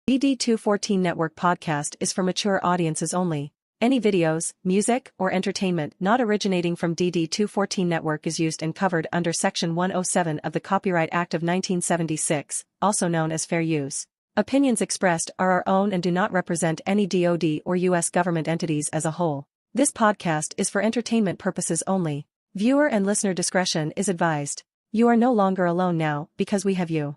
DD214 Network podcast is for mature audiences only. Any videos, music, or entertainment not originating from DD214 Network is used and covered under Section 107 of the Copyright Act of 1976, also known as fair use. Opinions expressed are our own and do not represent any DoD or U.S. government entities as a whole. This podcast is for entertainment purposes only. Viewer and listener discretion is advised. You are no longer alone now because we have you.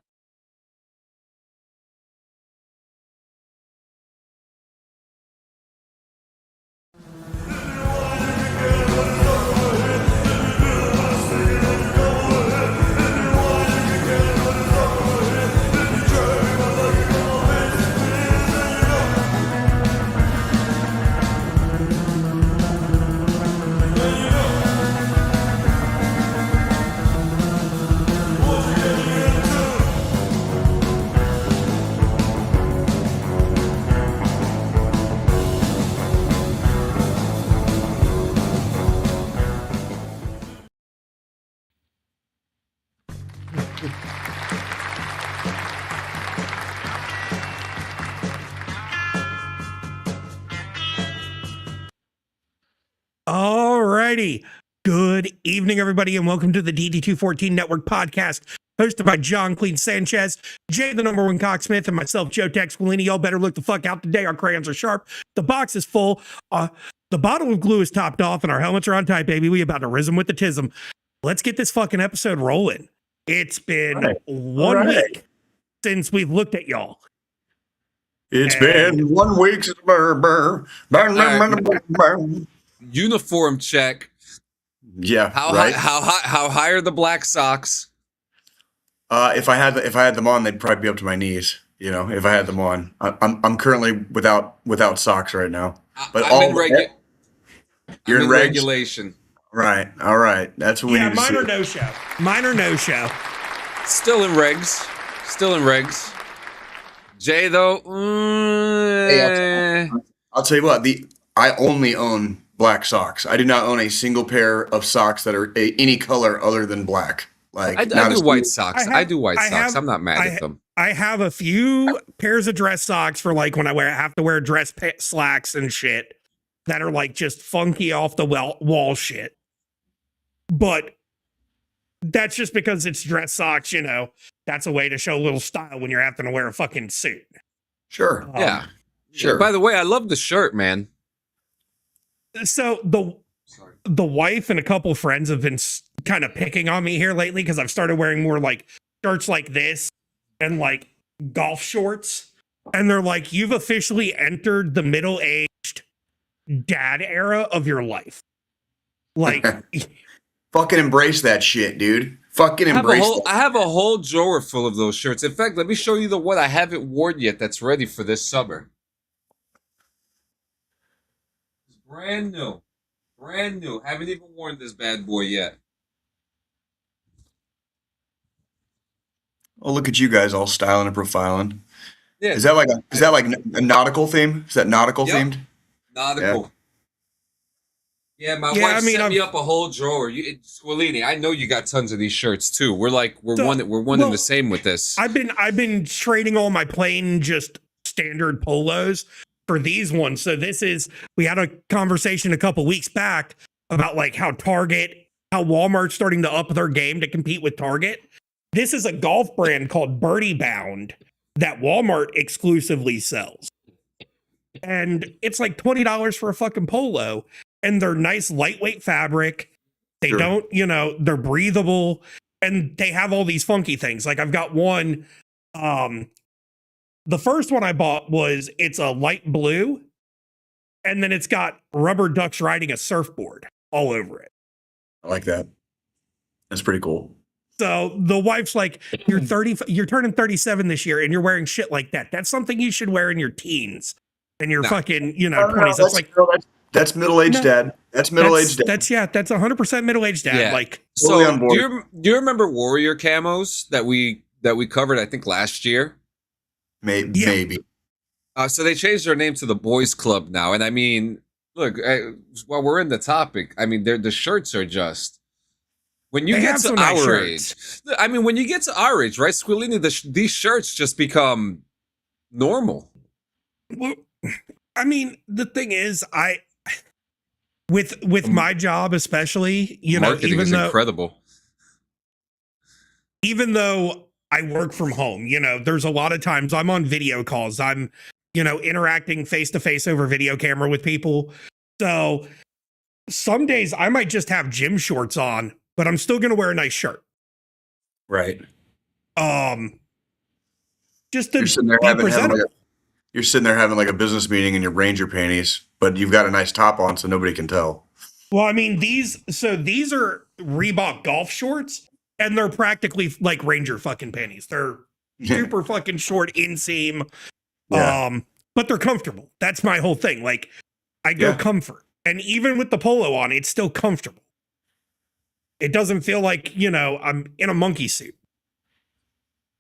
Alrighty. Good evening, everybody, and welcome to the DD214 Network podcast, hosted by John Clean Sanchez, Jay the number one cocksmith, and myself, Joe Tex Willini. Y'all better look the fuck out today. Our crayons are sharp. The box is full. The bottle of glue is topped off, and our helmets are on tight, baby. We about to rism with the tism. Let's get this fucking episode rolling. It's been one week since we've looked at y'all. It's been 1 week since burn. Uniform check. Yeah, How right. how high are the black socks? If I had them on, they'd probably be up to my knees. You know, if I had them on, I'm currently without socks right now. But I'm you're in regulation. Right. All right. That's what we need to mine see. or no show. Mine or no show. Still in regs. Jay though. Hey, I'll tell you what. I only own black socks. I do not own a single pair of socks that are any color other than black. Like I do white socks. I do white socks. I'm not mad at them. I have a few pairs of dress socks for like when I have to wear dress slacks and shit that are like just funky off the wall shit. But that's just because it's dress socks, you know. That's a way to show a little style when you're having to wear a fucking suit. Sure. Yeah. Sure. By the way, I love the shirt, man. So the wife and a couple friends have been kind of picking on me here lately because I've started wearing more like shirts like this and like golf shorts. And they're like, you've officially entered the middle-aged dad era of your life. Like, fucking embrace that shit, dude. Fucking embrace that. I have a whole drawer full of those shirts. In fact, let me show you the one I haven't worn yet that's ready for this summer. It's brand new. Brand new. Haven't even worn this bad boy yet. Oh, look at you guys all styling and profiling. Yeah. Is that like a nautical theme? Is that nautical themed? Nautical. Yeah, my wife set me up a whole drawer. Squillini, I know you got tons of these shirts too. We're one and the same with this. I've been trading all my plain just standard polos for these ones. So we had a conversation a couple weeks back about like how Walmart's starting to up their game to compete with Target. This is a golf brand called Birdie Bound that Walmart exclusively sells. And it's like $20 for a fucking polo. And they're nice, lightweight fabric. They don't, they're breathable. And they have all these funky things. Like I've got one, the first one I bought it's a light blue. And then it's got rubber ducks riding a surfboard all over it. I like that. That's pretty cool. So the wife's like, you're turning 37 this year and you're wearing shit like that. That's something you should wear in your teens and your fucking, 20s. It's like, that's middle-aged dad. That's middle-aged dad. That's 100% middle-aged dad. Yeah. Like, so do you remember Warrior camos that we covered, I think last year? Maybe. So they changed their name to the Boys Club now. And I mean, look, while we're in the topic, I mean, the shirts are just, when you get to our age, I mean, when you get to our age, right, Squillini, these shirts just become normal. Well, I mean, the thing is, with my job especially, Marketing is incredible. Even though I work from home, there's a lot of times I'm on video calls. I'm, interacting face to face over video camera with people. So some days I might just have gym shorts on, but I'm still going to wear a nice shirt. Right. Just to you're sitting there be having presentable. You're sitting there having like a business meeting in your Ranger panties, but you've got a nice top on so nobody can tell. Well, I mean, these are Reebok golf shorts, and they're practically like Ranger fucking panties. They're super fucking short inseam. Yeah. But they're comfortable. That's my whole thing. Like, I go comfort. And even with the polo on, it's still comfortable. It doesn't feel like, I'm in a monkey suit.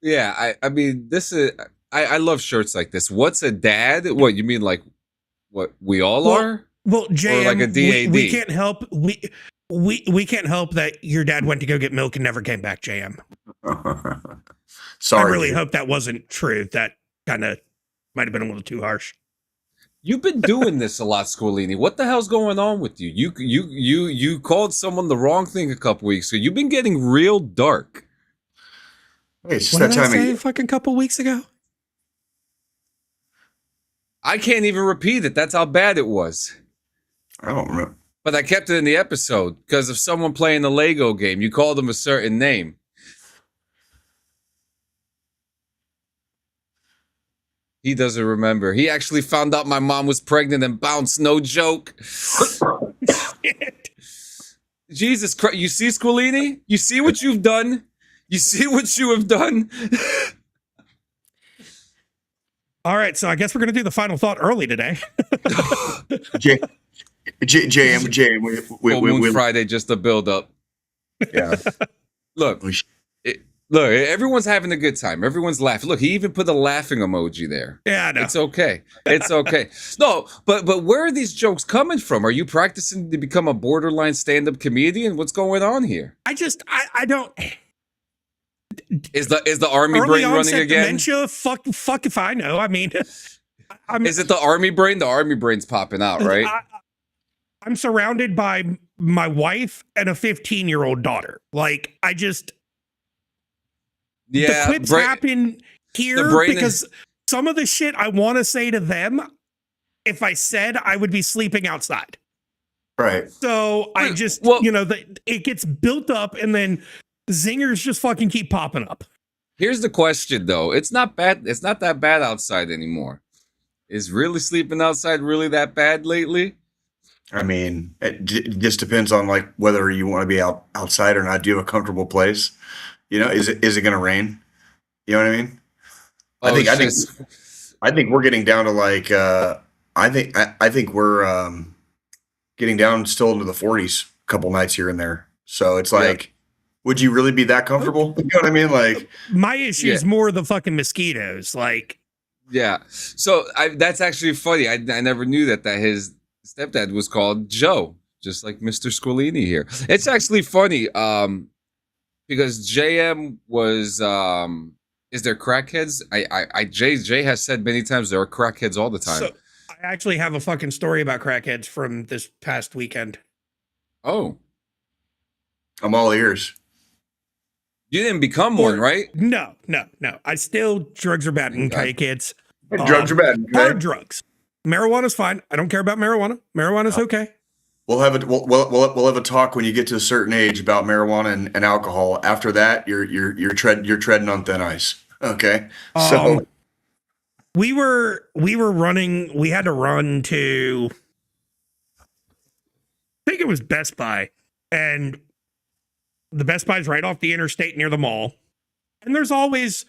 Yeah, I mean, this is... I love shirts like this. What's a dad? What, you mean like what we all are? Well, JM, or like a DAD? We can't help we can't help that your dad went to go get milk and never came back, JM. Sorry. I really hope that wasn't true. That kind of might have been a little too harsh. You've been doing this a lot, Squilini. What the hell's going on with you? You called someone the wrong thing a couple weeks ago. You've been getting real dark. Hey, it's just What that did I time say of a fucking couple weeks ago? I can't even repeat it. That's how bad it was. I don't remember. But I kept it in the episode because of someone playing the Lego game. You called them a certain name. He doesn't remember. He actually found out my mom was pregnant and bounced. No joke. Jesus Christ. You see, Squilini? You see what you've done? You see what you have done? All right, so I guess we're going to do the final thought early today. JM, we Friday just a build up. Yeah. Look, look, everyone's having a good time. Everyone's laughing. Look, he even put a laughing emoji there. Yeah, I know. It's okay. It's okay. No, but where are these jokes coming from? Are you practicing to become a borderline stand-up comedian? What's going on here? I don't. Is the army Early brain running again? Dementia? Fuck if I know. I mean, is it the army brain? The army brain's popping out, right? I'm surrounded by my wife and a 15-year-old daughter. Like, the clips happen here because some of the shit I want to say to them, if I said, I would be sleeping outside. Right. So I just, it gets built up and then zingers just fucking keep popping up. Here's the question, though. It's not bad. It's not that bad outside anymore. Is really sleeping outside really that bad lately? I mean, it just depends on like whether you want to be outside or not. Do you have a comfortable place? Is it going to rain? You know what I mean? I think we're getting down to like I think we're getting down still into the 40s a couple nights here and there. So it's like, would you really be that comfortable? You know what I mean? Like, my issue is more the fucking mosquitoes. Like, yeah. So that's actually funny. I never knew that his stepdad was called Joe, just like Mr. Squilini here. It's actually funny because JM was is there crackheads? Jay has said many times there are crackheads all the time. So I actually have a fucking story about crackheads from this past weekend. Oh, I'm all ears. You didn't become one, right? No. Drugs are bad. Okay, kids. Drugs are bad. Okay? Hard drugs. Marijuana's fine. I don't care about marijuana. Marijuana's okay. We'll have a talk when you get to a certain age about marijuana and alcohol. After that, you're treading on thin ice. Okay. So we were running. We had to run to, I think it was Best Buy, and the Best Buy's right off the interstate near the mall. And there's always,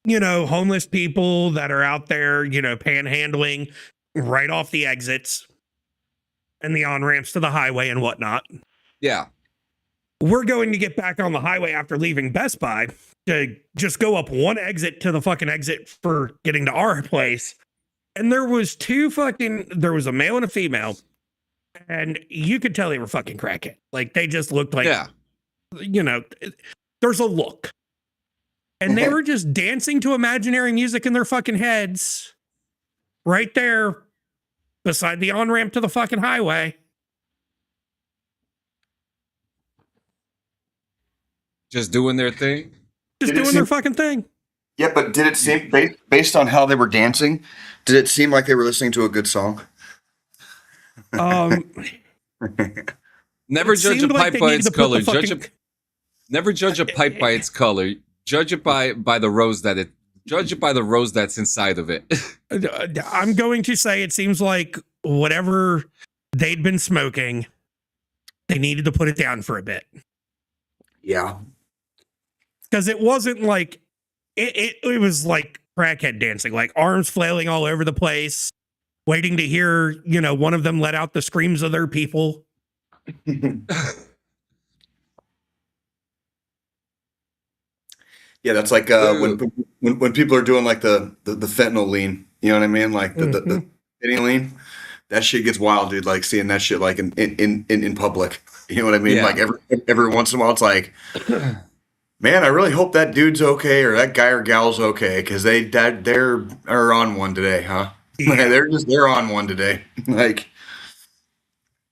homeless people that are out there, panhandling right off the exits and the on-ramps to the highway and whatnot. Yeah. We're going to get back on the highway after leaving Best Buy to just go up one exit to the fucking exit for getting to our place. And there was there was a male and a female, and you could tell they were fucking crackhead. Like, they just looked like, there's a look. And they were just dancing to imaginary music in their fucking heads right there beside the on-ramp to the fucking highway. Just doing their thing? Just doing their fucking thing. Yeah, but did it seem, based on how they were dancing, did it seem like they were listening to a good song? Never judge a pipe by its color. Fucking... Never judge a pipe by its color. Judge it by the rose that's inside of it. I'm going to say it seems like whatever they'd been smoking, they needed to put it down for a bit. Yeah. Because it wasn't like, it was like crackhead dancing, like arms flailing all over the place, waiting to hear, you know, one of them let out the screams of their people. Yeah, that's like when people are doing like the fentanyl lean, you know what I mean? Like the fentanyl lean, that shit gets wild, dude. Like seeing that shit like in public, you know what I mean? Yeah. Like every once in a while, it's like, man, I really hope that dude's okay or that guy or gal's okay because they're on one today, huh? Yeah. they're on one today. Like,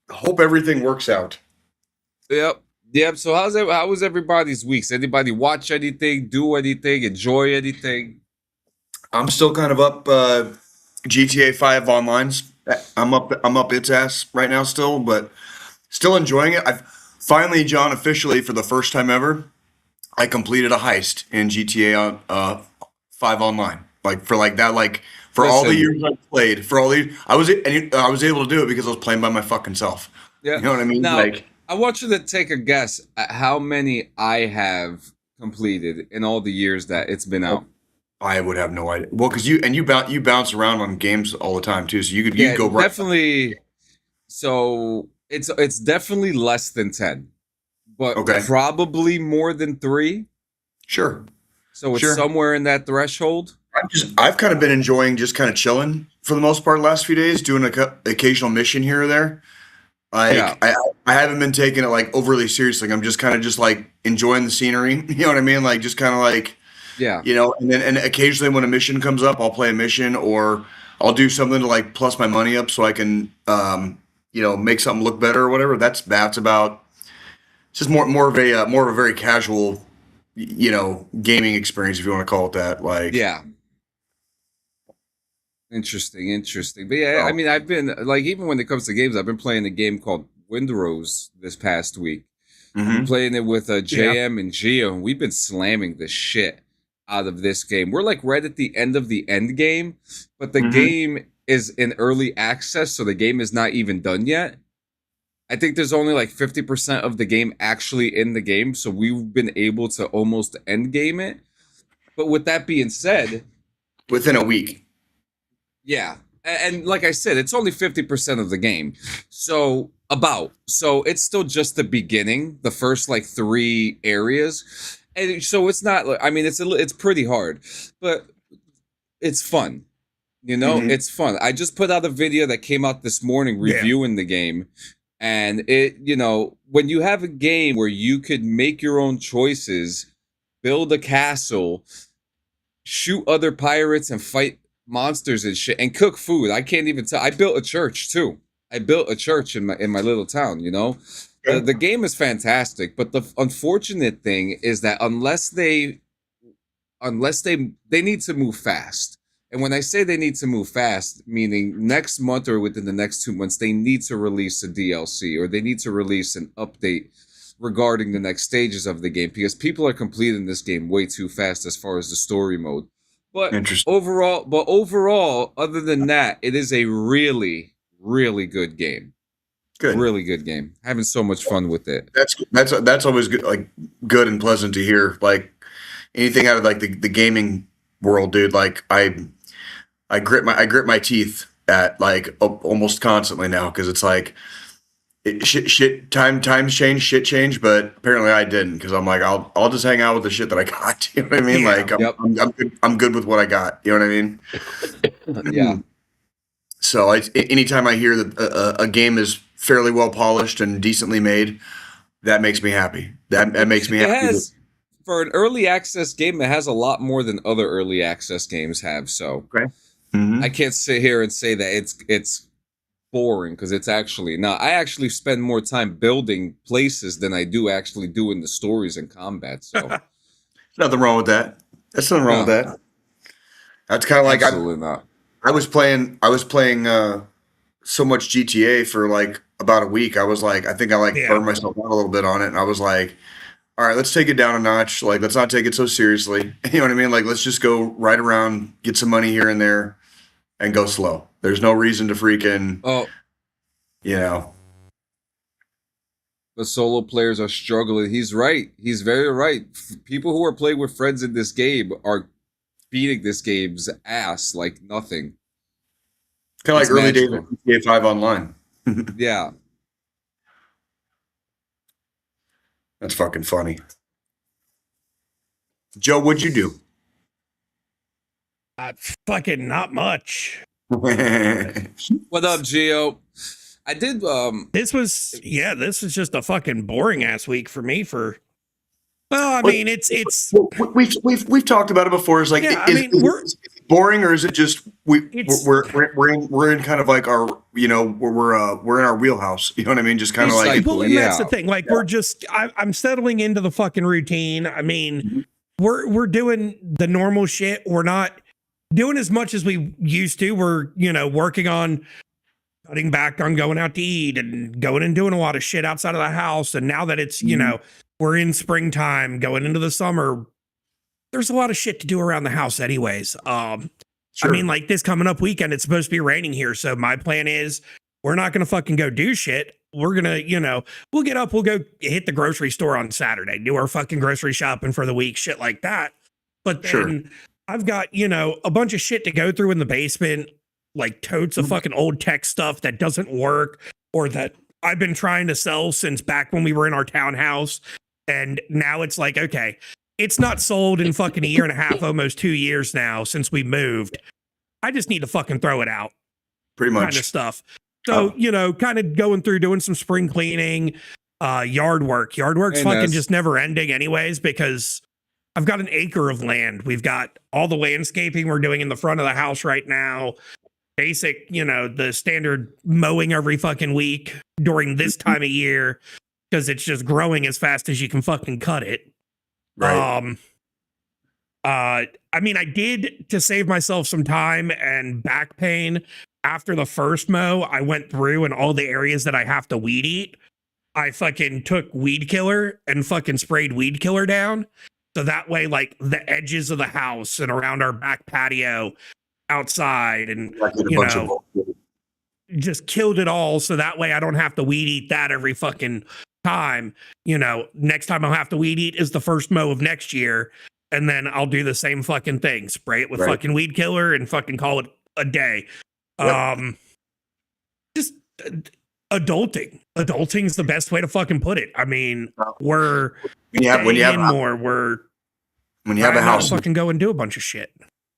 hope everything works out. Yep. So how was everybody's weeks? Anybody watch anything, do anything, enjoy anything? I'm still kind of up GTA 5 online's. I'm up its ass right now still, but still enjoying it. I've finally, John, officially for the first time ever, I completed a heist in GTA 5 online. Like for like that, like for all the years I played, I was able to do it because I was playing by my fucking self. Yeah. You know what I mean? Now, like, I want you to take a guess at how many I have completed in all the years that it's been out. I would have no idea. Well, because you bounce around on games all the time too, so you could go right. Definitely. So it's definitely less than 10, but probably more than 3. Sure. So it's somewhere in that threshold. I've kind of been enjoying just kind of chilling for the most part the last few days, doing an occasional mission here or there. Like I haven't been taking it like overly seriously. I'm just kind of just like enjoying the scenery. You know what I mean? Like just kind of like, you know, and occasionally when a mission comes up, I'll play a mission or I'll do something to like plus my money up so I can, you know, make something look better or whatever. That's about. It's just more of a very casual, you know, gaming experience if you want to call it that. Like Interesting. But yeah, I mean, I've been like, even when it comes to games, I've been playing a game called Windrose this past week. I've been playing it with JM and Gio, and we've been slamming the shit out of this game. We're like right at the end of the end game, but the game is in early access, so the game is not even done yet. I think there's only like 50% of the game actually in the game, so we've been able to almost end game it. But with that being said, within a week. Yeah. And like I said, it's only 50% of the game. So it's still just the beginning, the first like 3 areas. And so it's not, I mean, it's pretty hard, but it's fun. You know, it's fun. I just put out a video that came out this morning reviewing the game. And it, you know, when you have a game where you could make your own choices, build a castle, shoot other pirates and fight monsters and shit, and cook food. I can't even tell. I built a church too. I built a church in my little town, you know. The game is fantastic, but the unfortunate thing is that unless they need to move fast. And when I say they need to move fast, meaning next month or within the next 2 months, they need to release a DLC or they need to release an update regarding the next stages of the game, because people are completing this game way too fast as far as the story mode. But overall, other than that, it is a really, really good game. Good, really good game. Having so much fun with it. That's always good, like good and pleasant to hear. Like anything out of like the gaming world, dude. Like I grit my teeth at like almost constantly now because it's like times change, shit change, but apparently I didn't because I'm like I'll just hang out with the shit that I got. You know what I mean? Like I'm good with what I got. You know what I mean? Yeah. So anytime I hear that a game is fairly well polished and decently made, that makes me happy. That makes me happy. for an early access game, it has a lot more than other early access games have. So Okay. Mm-hmm. I can't sit here and say that it's boring, because it's actually not. I actually spend more time building places than I do actually doing the stories and combat. So Nothing wrong with that. There's nothing wrong with that. That's kind of like absolutely not. I was playing so much GTA for like about a week. I was like, I think I burned myself out a little bit on it, and I was like, all right, let's take it down a notch. Like, let's not take it so seriously. You know what I mean? Like, let's just go right around, get some money here and there, and go slow. There's no reason to freaking, you know. The solo players are struggling. He's right. He's very right. People who are playing with friends in this game are beating this game's ass like nothing. Kind of like early days of GTA 5 Online. Yeah. That's fucking funny. Joe, what'd you do? Fucking not much. What up, Gio? I did. This was just a fucking boring ass week for me. Well, I mean, it's we've talked about it before. It's like, is it boring, or is it just we're in kind of like our, you know, we're in our wheelhouse. You know what I mean? Just kind of like, well, and that's the thing. Like, we're just I'm settling into the fucking routine. I mean, we're doing the normal shit. We're not doing as much as we used to. We're, you know, working on cutting back on going out to eat and going and doing a lot of shit outside of the house. And now that it's, you know, we're in springtime, going into the summer, there's a lot of shit to do around the house anyways. I mean, like this coming up weekend, it's supposed to be raining here. So my plan is we're not going to fucking go do shit. We're going to, you know, we'll get up, we'll go hit the grocery store on Saturday, do our fucking grocery shopping for the week, shit like that. But then I've got, you know, a bunch of shit to go through in the basement, like totes of fucking old tech stuff that doesn't work, or that I've been trying to sell since back when we were in our townhouse. And now it's like, okay, it's not sold in fucking a year and a half, almost 2 years now since we moved. I just need to fucking throw it out. Pretty much. Kind of stuff. So, you know, kind of going through, doing some spring cleaning, yard work. Yard work's fucking just never ending anyways, because I've got an acre of land. We've got all the landscaping we're doing in the front of the house right now. Basic, you know, the standard mowing every fucking week during this time of year, because it's just growing as fast as you can fucking cut it. Right. I mean, I did, to save myself some time and back pain, after the first mow, I went through and all the areas that I have to weed eat, I fucking took weed killer and fucking sprayed weed killer down. So that way, like the edges of the house and around our back patio outside, and you know, just killed it all. So that way I don't have to weed eat that every fucking time. You know, next time I'll have to weed eat is the first mow of next year. And then I'll do the same fucking thing. Spray it with fucking weed killer and fucking call it a day. Just adulting. Adulting's the best way to fucking put it. I mean, we're when you have a house, fucking go and do a bunch of shit.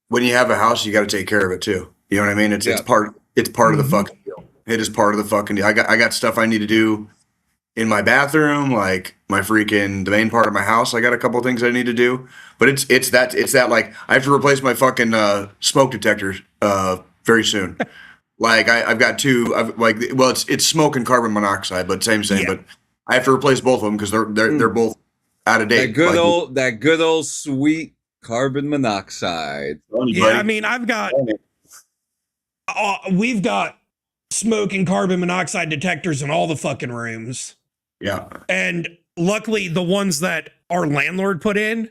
When you have a house, you got to take care of it too. You know what I mean? It's part of the fucking deal. It is part of the fucking deal. I got stuff I need to do in my bathroom, like the main part of my house. I got a couple of things I need to do, but it's that like I have to replace my fucking smoke detectors very soon. Like I've got two. It's smoke and carbon monoxide, but same. But I have to replace both of them because they're both out of date. That good old sweet carbon monoxide. I mean, we've got smoke and carbon monoxide detectors in all the fucking rooms. Yeah. And luckily the ones that our landlord put in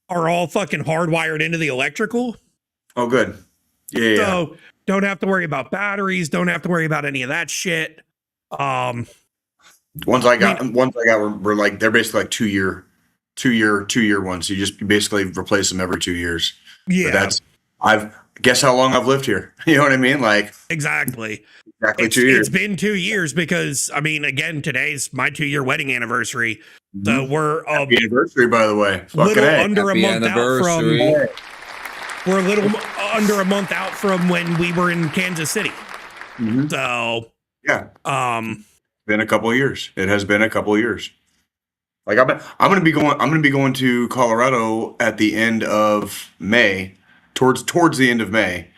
are all fucking hardwired into the electrical. Oh, good. Yeah. So don't have to worry about batteries. Don't have to worry about any of that shit. Ones I got were like, they're basically like 2 year ones. You just basically replace them every 2 years. Yeah. But guess how long I've lived here. You know what I mean? Like exactly 2 years. It's been 2 years because I mean, again, today's my 2-year wedding anniversary. So we're happy anniversary, by the way. Under a month out from. We're a little under a month out from when we were in Kansas City. So been a couple of years. It has been a couple of years. Like I'm gonna be going to Colorado at the end of May, towards the end of May.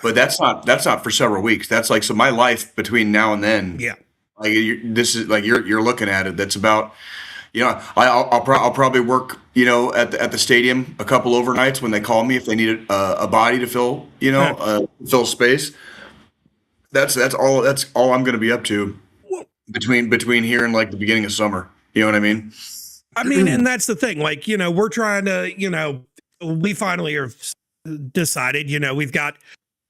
But that's not for several weeks. That's like, so my life between now and then. Yeah. Like this is like you're looking at it. That's about, I'll probably work, at the stadium a couple overnights when they call me if they need a body to fill, fill space. That's all I'm going to be up to between here and like the beginning of summer. You know what I mean? I mean, and that's the thing. Like, we're trying to, we finally have decided, we've got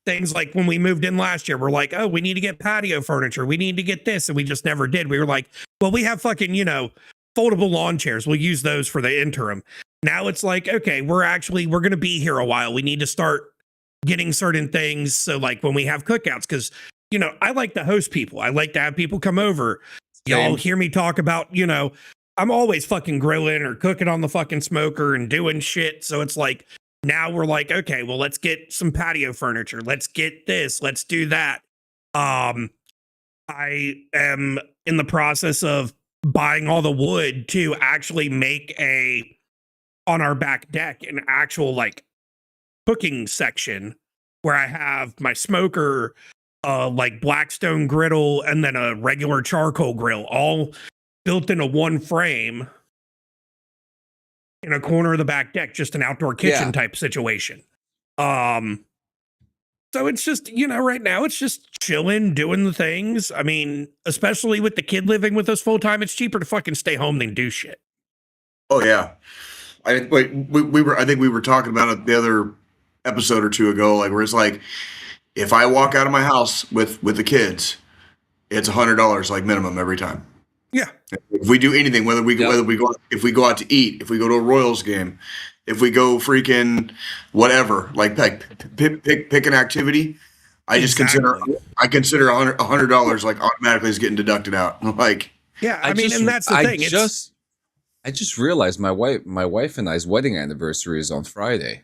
things like when we moved in last year, we're like, oh, we need to get patio furniture. We need to get this. And we just never did. We were like, well, we have fucking, foldable lawn chairs. We'll use those for the interim. Now it's like, okay, we're going to be here a while. We need to start getting certain things. So like when we have cookouts, because, I like to host people. I like to have people come over. Y'all hear me talk about, I'm always fucking grilling or cooking on the fucking smoker and doing shit. So it's like, now we're like, okay, well, let's get some patio furniture. Let's get this. Let's do that. I am in the process of buying all the wood to actually make on our back deck, an actual like cooking section where I have my smoker, like Blackstone griddle, and then a regular charcoal grill, all built into one frame in a corner of the back deck, just an outdoor kitchen type situation. So it's just, right now it's just chilling, doing the things. I mean, especially with the kid living with us full time, it's cheaper to fucking stay home than do shit. Oh yeah. I think we were talking about it the other episode or two ago, like where it's like, if I walk out of my house with the kids, it's $100 like minimum every time. Yeah. If we do anything, if we go out to eat, if we go to a Royals game, if we go freaking whatever, like pick an activity, I consider $100 like automatically is getting deducted out. Like, yeah, I mean, and that's the thing. I just realized my wife and I's wedding anniversary is on Friday.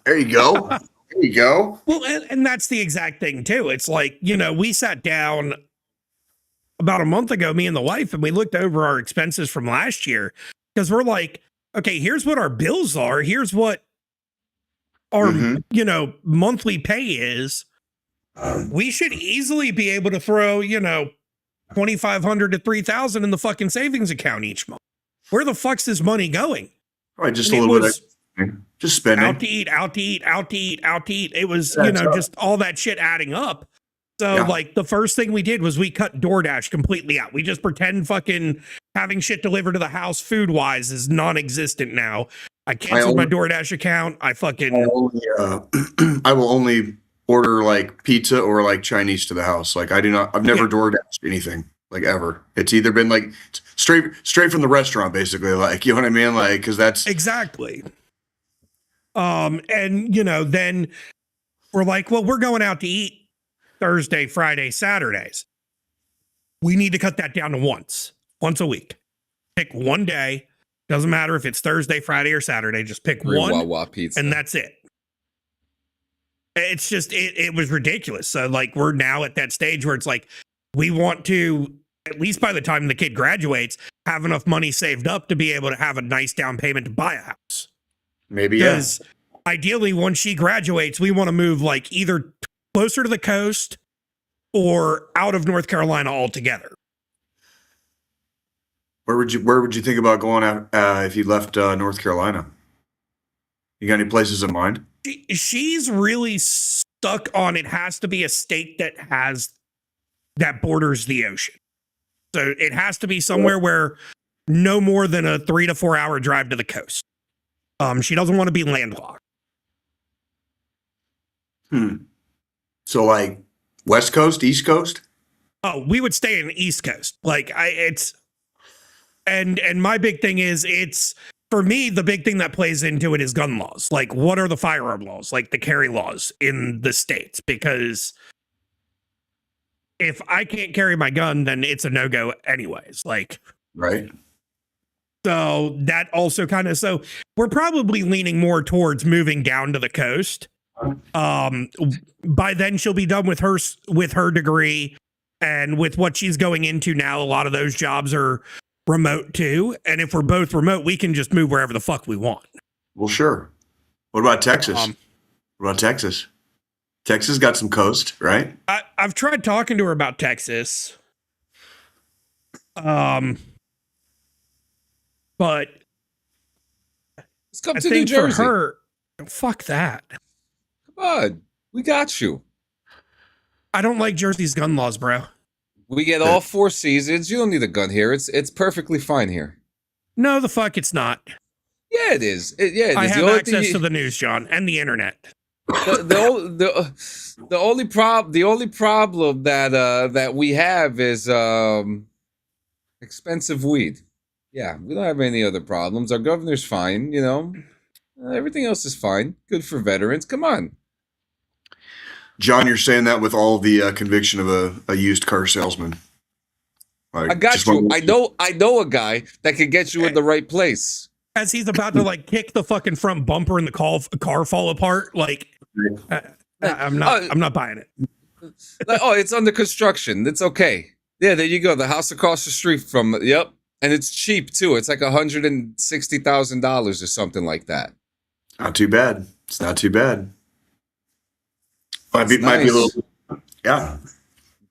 There you go. There you go. Well, and that's the exact thing too. It's like, we sat down about a month ago, me and the wife, and we looked over our expenses from last year, because we're like, okay, here's what our bills are. Here's what our, monthly pay is. We should easily be able to throw, $2,500 to $3,000 in the fucking savings account each month. Where the fuck's this money going? Right, just a little bit of just spending. Out to eat. It was, just all that shit adding up. So like the first thing we did was we cut DoorDash completely out. We just pretend fucking having shit delivered to the house food wise is non-existent now. I canceled my DoorDash account. I will only order like pizza or like Chinese to the house. Like I've never DoorDashed anything like ever. It's either been like straight from the restaurant, basically. Like, you know what I mean? Like, cause that's exactly. And then we're like, well, we're going out to eat Thursday, Friday, Saturdays. We need to cut that down to once a week. Pick one day. Doesn't matter if it's Thursday, Friday, or Saturday. Just pick one, Wawa pizza, and that's it. It's just, it was ridiculous. So like, we're now at that stage where it's like, we want to, at least by the time the kid graduates, have enough money saved up to be able to have a nice down payment to buy a house. Maybe, because ideally, once she graduates, we want to move like either closer to the coast or out of North Carolina altogether. Where would you think about going out if you left North Carolina? You got any places in mind? She's really stuck on, it has to be a state that borders the ocean. So it has to be somewhere where no more than a 3 to 4 hour drive to the coast. She doesn't want to be landlocked. So like West Coast, East Coast? Oh, we would stay in the East Coast. Like and my big thing is, it's, for me, the big thing that plays into it is gun laws. Like, what are the firearm laws, like the carry laws in the States? Because if I can't carry my gun, then it's a no-go anyways. Like, right. So that also so we're probably leaning more towards moving down to the coast. By then she'll be done with her degree, and with what she's going into now, a lot of those jobs are remote too. And if we're both remote, we can just move wherever the fuck we want. Well, sure. What about Texas? What about Texas? Texas got some coast, right? I've tried talking to her about Texas. But Let's come I to New think Jersey. for her, fuck that. Come on. We got you. I don't like Jersey's gun laws, bro. We get all 4 seasons. You don't need a gun here. It's perfectly fine here. No, the fuck it's not. Yeah, it is. I have access to the news, John, and the internet. The only problem that we have is expensive weed. Yeah, we don't have any other problems. Our governor's fine, you know. Everything else is fine. Good for veterans. Come on. John, you're saying that with all the conviction of a used car salesman. I got you. I know a guy that can get you in the right place. As he's about to like kick the fucking front bumper and the car fall apart, like I'm not buying it. Like, oh, it's under construction. It's okay. Yeah, there you go. The house across the street from. Yep, and it's cheap too. It's like $160,000 or something like that. Not too bad. It's not too bad. Might be a little. Yeah.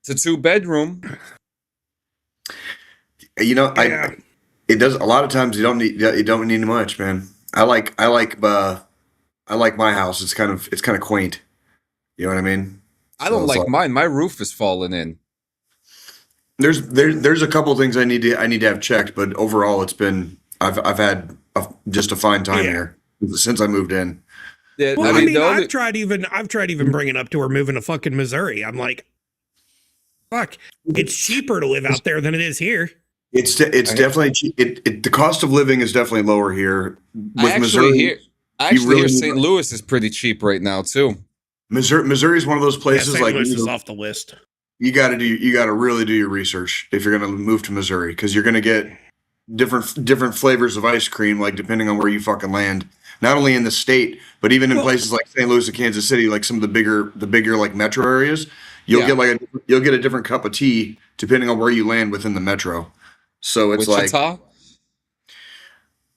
It's a 2-bedroom. You know, it does a lot of times. You don't need much, man. I like my house. It's kind of quaint. You know what I mean? I don't like mine. My roof is falling in. There's a couple of things I need to have checked, but overall, I've had just a fine time here since I moved in. Yeah, well, I mean, I've tried even bringing up to her moving to fucking Missouri. I'm like, fuck, it's cheaper to live out there than it is here. It's definitely the cost of living is definitely lower here. I actually hear St. Louis is pretty cheap right now too. Missouri is one of those places St. Louis is off the list. You got to really do your research if you're going to move to Missouri, because you're going to get different flavors of ice cream, like depending on where you fucking land. Not only in the state, but even in places like St. Louis and Kansas City, like some of the bigger like metro areas, you'll get a different cup of tea depending on where you land within the metro. So it's Wichita?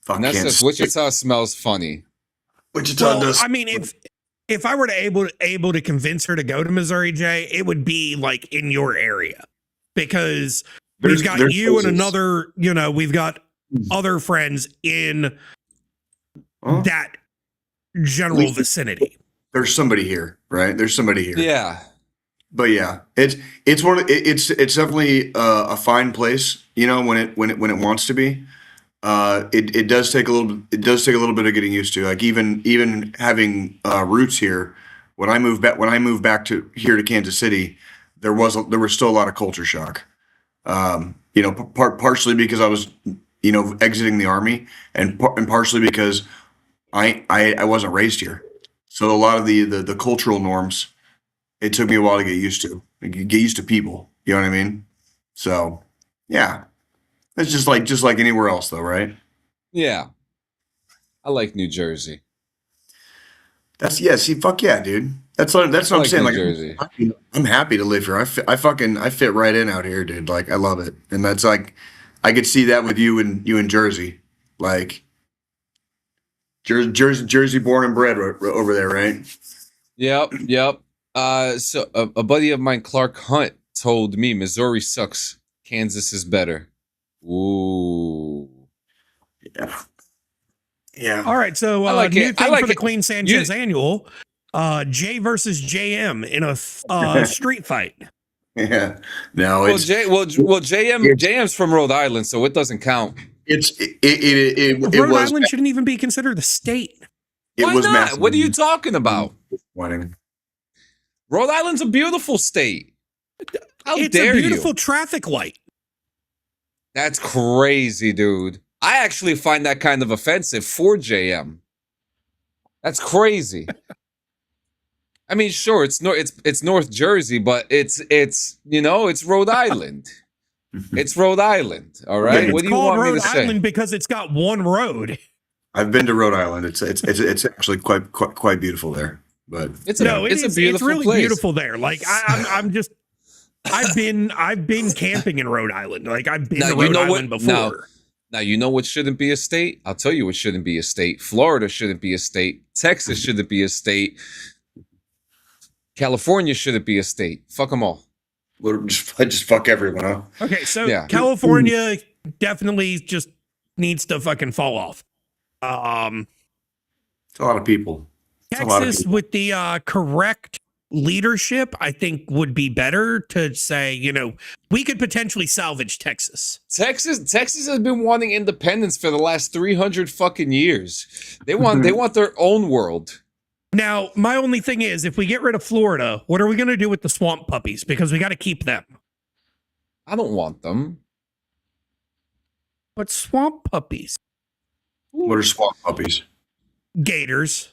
Fuck, Wichita smells funny. Wichita does. I mean, if I were able to convince her to go to Missouri, Jay, it would be like in your area, because we've got you places. And another, we've got other friends in that general vicinity. There's somebody here, right? There's somebody here. Yeah. But yeah, it's definitely a fine place, when it wants to be. It does take a little bit of getting used to. Like even having roots here, when I moved back to Kansas City, there was still a lot of culture shock. Partially because I was exiting the Army, and partially because I wasn't raised here, so a lot of the cultural norms, it took me a while to get used to people. You know what I mean? So yeah, it's just like anywhere else, though, right? Yeah, I like New Jersey. See, fuck yeah, dude. That's what I'm saying. Like, Jersey. I'm happy to live here. I fit right in out here, dude. Like, I love it, and that's like, I could see that with you in Jersey, like Jersey born and bred over there, right? Yep. So a buddy of mine, Clark Hunt, told me Missouri sucks. Kansas is better. Ooh. Yeah. All right. So new thing for the Queen Sanchez annual, Jay versus JM in a street fight. Yeah. No. JM's from Rhode Island, so it doesn't count. Rhode Island shouldn't even be considered a state. Why not? Massive. What are you talking about? Winning. Rhode Island's a beautiful state. It's a beautiful traffic light. That's crazy, dude. I actually find that kind of offensive for JM. That's crazy. I mean, sure, it's North Jersey, but it's Rhode Island. It's Rhode Island, all right. What do you want me to say? It's called Rhode Island because it's got one road. I've been to Rhode Island. It's actually quite beautiful there. But it's a beautiful really place. Beautiful there. Like I'm just I've been camping in Rhode Island. Like I've been Now, to you Rhode know Island what? before. Now, you know what shouldn't be a state? I'll tell you what shouldn't be a state. Florida shouldn't be a state. Texas shouldn't be a state. California shouldn't be a state. Fuck them all. Just fuck everyone, huh? Okay, so Yeah. California definitely just needs to fucking fall off. It's a lot of people. It's a lot of Texas people. with the correct leadership, I think would be better to say, you know, we could potentially salvage Texas. Texas has been wanting independence for the last 300 fucking years. They want their own world. Now, my only thing is, if we get rid of Florida, what are we going to do with the swamp puppies? Because we got to keep them. I don't want them. But swamp puppies, What are swamp puppies? gators.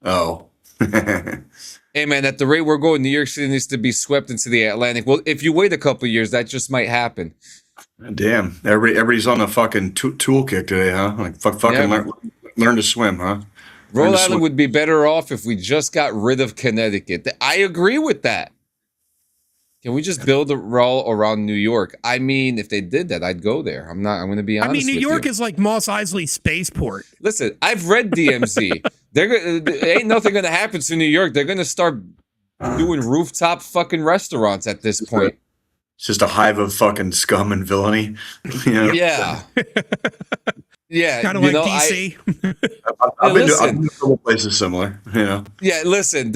Oh. Hey man, at the rate we're going, New York City needs to be swept into the Atlantic. Well, if you wait a couple of years, that just might happen. Damn. Everybody's on a fucking tool kick today, huh? Like fucking Yeah. learn to swim, huh? Rhode Island would be better off if we just got rid of Connecticut. I agree with that. Can we just build a roll around New York? I mean, if they did that, I'd go there. I'm going to be honest. I mean, New with York you. is like Moss Isley Spaceport. Listen, I've read DMZ. Ain't nothing going to happen to New York. They're going to start doing rooftop fucking restaurants at this point. It's just a hive of fucking scum and villainy. You know? Yeah. Yeah. Kind of like DC. I've been to listen. a couple places similar, you know. Yeah, listen,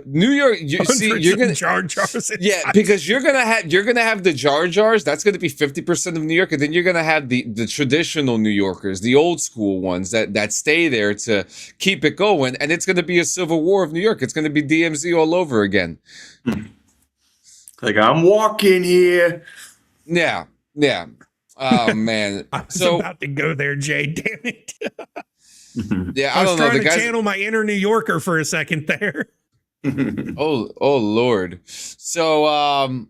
New York, you're gonna Jar Jars. because you're gonna have the Jar Jars. That's gonna be 50% of New York, and then you're gonna have the traditional New Yorkers, the old school ones that stay there to keep it going, and it's gonna be a civil war of New York. It's gonna be DMZ all over again. Like, I'm walking here. Yeah. Oh man. I was So about to go there, Jay. Damn it. yeah, I I was don't know. trying The to guys. channel my inner New Yorker for a second there. Oh Lord. So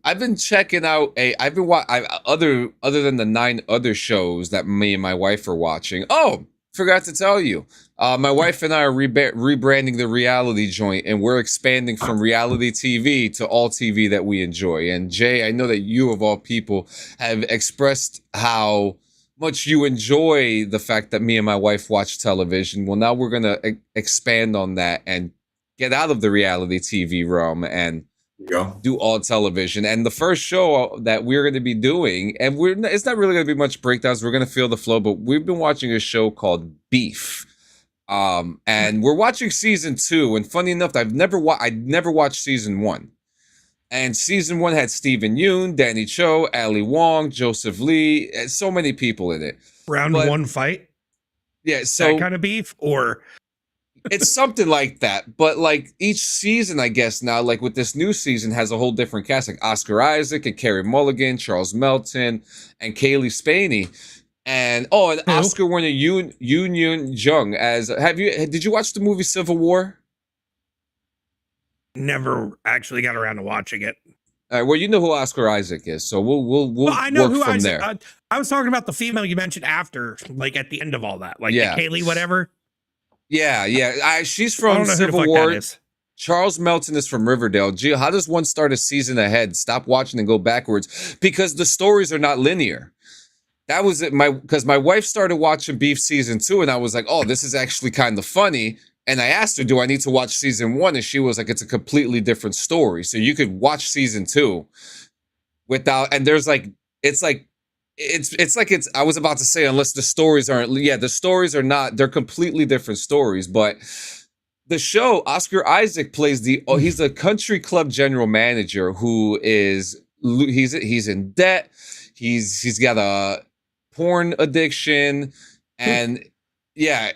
I've been checking out other than the 9 other shows that me and my wife are watching. Oh, forgot to tell you. My wife and I are rebranding the reality joint, and we're expanding from reality TV to all TV that we enjoy. And Jay, I know that you of all people have expressed how much you enjoy the fact that me and my wife watch television. Well, now we're going to expand on that and get out of the reality TV realm and Go. do all television. And the first show that we're going to be doing, and it's not really going to be much breakdowns. We're going to feel the flow, but we've been watching a show called Beef. And we're watching season 2. And funny enough, I'd never watched season 1. And season 1 had Stephen Yoon, Danny Cho, Ali Wong, Joseph Lee, and so many people in it. Round But- 1 fight. Yeah, so That kind of beef, or it's something like that. But like each season, I guess now, like with this new season, has a whole different cast, like Oscar Isaac and Carey Mulligan, Charles Melton, and Kaylee Spaney. And Who? Oscar winner Yoon Jung as did you watch the movie Civil War? never actually got around to watching it. Well, you know who Oscar Isaac is, so we'll Well, I know work who from I was. there. I was talking about the female you mentioned after, like at the end of all that, like Yeah. the Kaylee, whatever. Yeah. She's I from don't know who the Civil fuck War. that is. Charles Melton is from Riverdale. Gee, how does one start a season ahead, stop watching and go backwards? Because the stories are not linear. That was it. Because my wife started watching Beef season 2, and I was like, oh, this is actually kind of funny. And I asked her, do I need to watch season 1? And she was like, it's a completely different story. So you could watch season 2 without, and there's like, I was about to say, unless the stories aren't, the stories are not, they're completely different stories. But the show, Oscar Isaac plays he's a country club general manager who is, he's in debt. He's got a porn addiction, and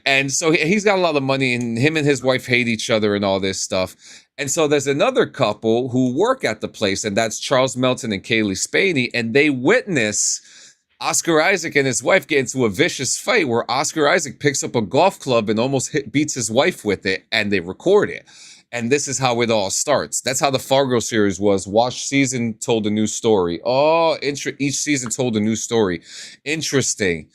and so he's got a lot of money, and him and his wife hate each other and all this stuff. And so there's another couple who work at the place, and that's Charles Melton and Kaylee Spaney, and they witness Oscar Isaac and his wife get into a vicious fight where Oscar Isaac picks up a golf club and almost beats his wife with it, and they record it. And this is how it all starts. That's how the Fargo series was. Watch season, told a new story. Oh, each season told a new story. Interesting.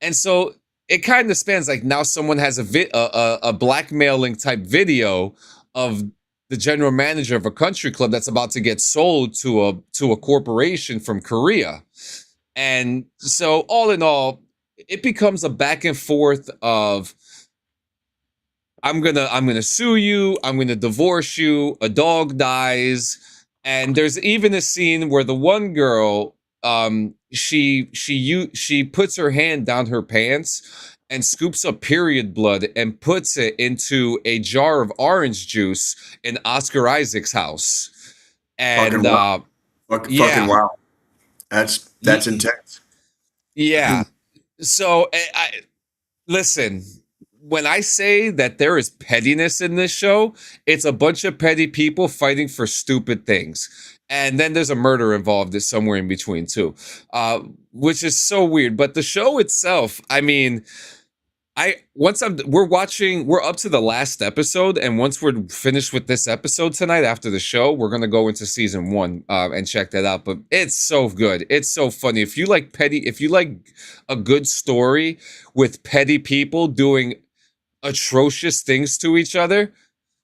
And so it kind of spans, like now someone has a blackmailing type video of the general manager of a country club that's about to get sold to a corporation from Korea. And so all in all, it becomes a back and forth of I'm gonna sue you, I'm gonna divorce you, a dog dies, and there's even a scene where the one girl she puts her hand down her pants and scoops up period blood and puts it into a jar of orange juice in Oscar Isaac's house. And Fucking wow. yeah. Fucking wow. That's intense. Yeah. So I listen, when I say that there is pettiness in this show, it's a bunch of petty people fighting for stupid things. And then there's a murder involved somewhere in between too, which is so weird. But the show itself, I mean, we're up to the last episode, and once we're finished with this episode tonight after the show, we're gonna go into season 1 and check that out. But it's so good, it's so funny. If you like a good story with petty people doing atrocious things to each other,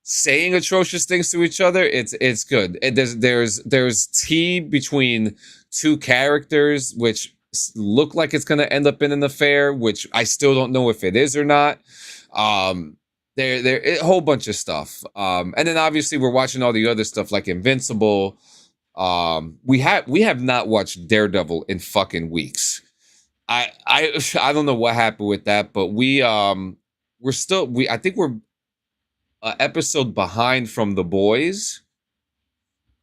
saying atrocious things to each other, it's good. There's tea between two characters which look like it's going to end up in an affair, which I still don't know if it is or not. There a whole bunch of stuff. And then obviously we're watching all the other stuff like Invincible. We have not watched Daredevil in fucking weeks. I don't know what happened with that, but I think we're an episode behind from The Boys,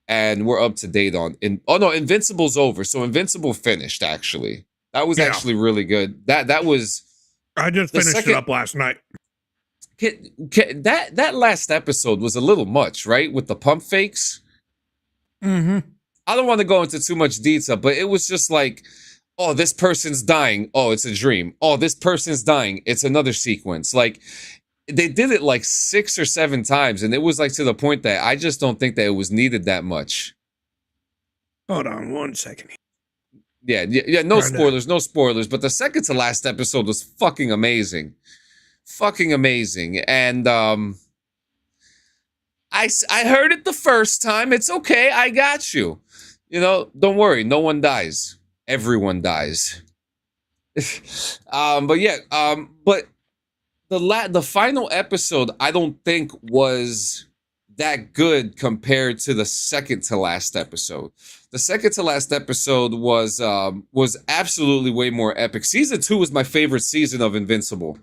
and we're up to date on Invincible's over. So Invincible finished, actually. That was actually really good. That was I just finished it up last night. That last episode was a little much, right? With the pump fakes. Mm-hmm. I don't want to go into too much detail, but it was just like, oh, this person's dying. Oh, it's a dream. Oh, this person's dying. It's another sequence. Like, they did it like 6 or 7 times, and it was like to the point that I just don't think that it was needed that much. Hold on 1 second. Yeah. No spoilers. But the second to last episode was fucking amazing. And I heard it the first time. It's okay. I got you. Don't worry. No one dies. Everyone dies. But the final episode, I don't think was that good compared to the second to last episode. The second to last episode was absolutely way more epic. Season 2 was my favorite season of Invincible.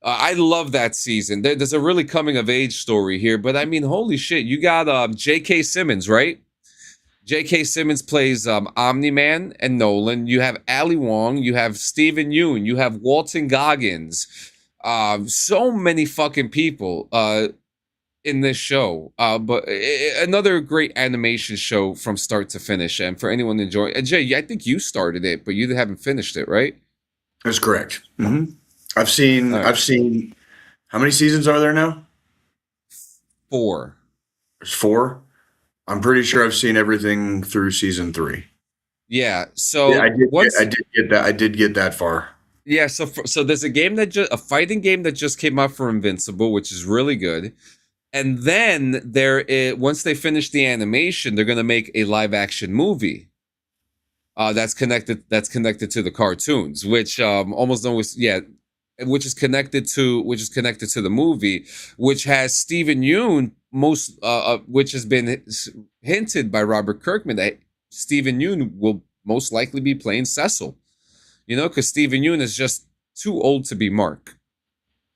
I love that season. There's a really coming of age story here, but I mean, holy shit, you got J.K. Simmons, right? J.K. Simmons plays Omni-Man and Nolan. You have Ali Wong. You have Steven Yeun. You have Walton Goggins. So many fucking people in this show. But another great animation show from start to finish. And for anyone enjoying, Jay, I think you started it, but you haven't finished it, right? That's correct. Mm-hmm. I've seen. How many seasons are there now? 4. There's 4. I'm pretty sure I've seen everything through season 3. Yeah. So I did get that far. Yeah. So there's a fighting game that just came out for Invincible, which is really good. And then once they finish the animation, they're going to make a live action movie. That's connected to the cartoons, which almost always, which is connected to the movie, which has Steven Yeun which has been hinted by Robert Kirkman that Steven Yeun will most likely be playing Cecil. Because Steven Yeun is just too old to be Mark.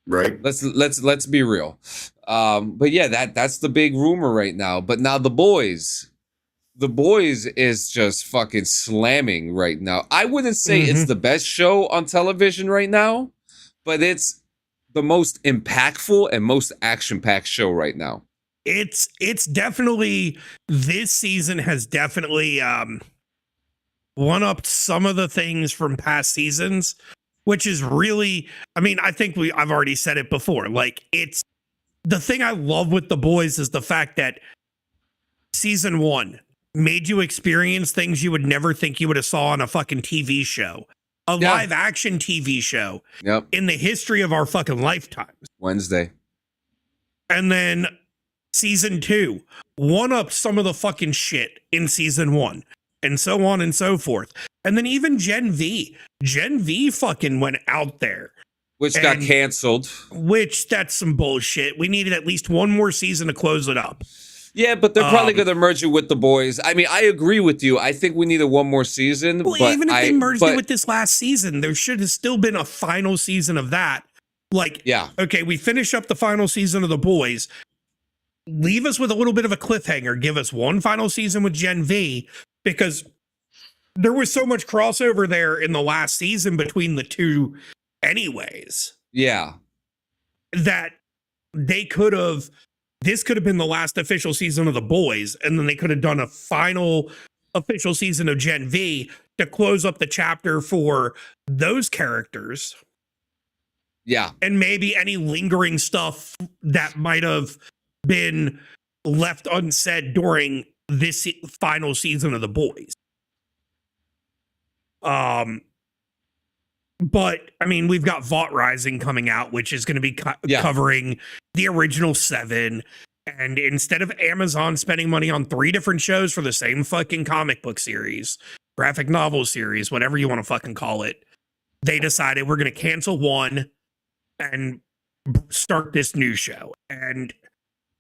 Right. Let's be real. But yeah, that's the big rumor right now. But now The Boys is just fucking slamming right now. I wouldn't say it's the best show on television right now, but it's the most impactful and most action-packed show right now. It's definitely, this season has definitely one-upped some of the things from past seasons, which is really, I mean, I think I've already said it before. Like, it's the thing I love with The Boys is the fact that season 1 made you experience things you would never think you would have saw on a fucking TV show, live action TV show in the history of our fucking lifetimes. Wednesday. And then season 2 one up some of the fucking shit in season 1, and so on and so forth. And then even Gen V fucking went out there. Which got canceled. Which, that's some bullshit. We needed at least one more season to close it up. Yeah, but they're probably going to merge it with the boys. I mean, I agree with you. I think we needed one more season. Well, but even if they merged it with this last season, there should have still been a final season of that. Like, yeah, okay, we finish up the final season of the boys. Leave us with a little bit of a cliffhanger. Give us one final season with Gen V, because there was so much crossover there in the last season between the two anyways. Yeah. That they could have, this could have been the last official season of the boys, and then they could have done a final official season of Gen V to close up the chapter for those characters. Yeah. And maybe any lingering stuff that might have been left unsaid during this final season of the boys. But I mean, we've got Vought Rising coming out, which is going to be covering the original 7. And instead of Amazon spending money on 3 different shows for the same fucking comic book series, graphic novel series, whatever you want to fucking call it, they decided we're going to cancel one and start this new show. And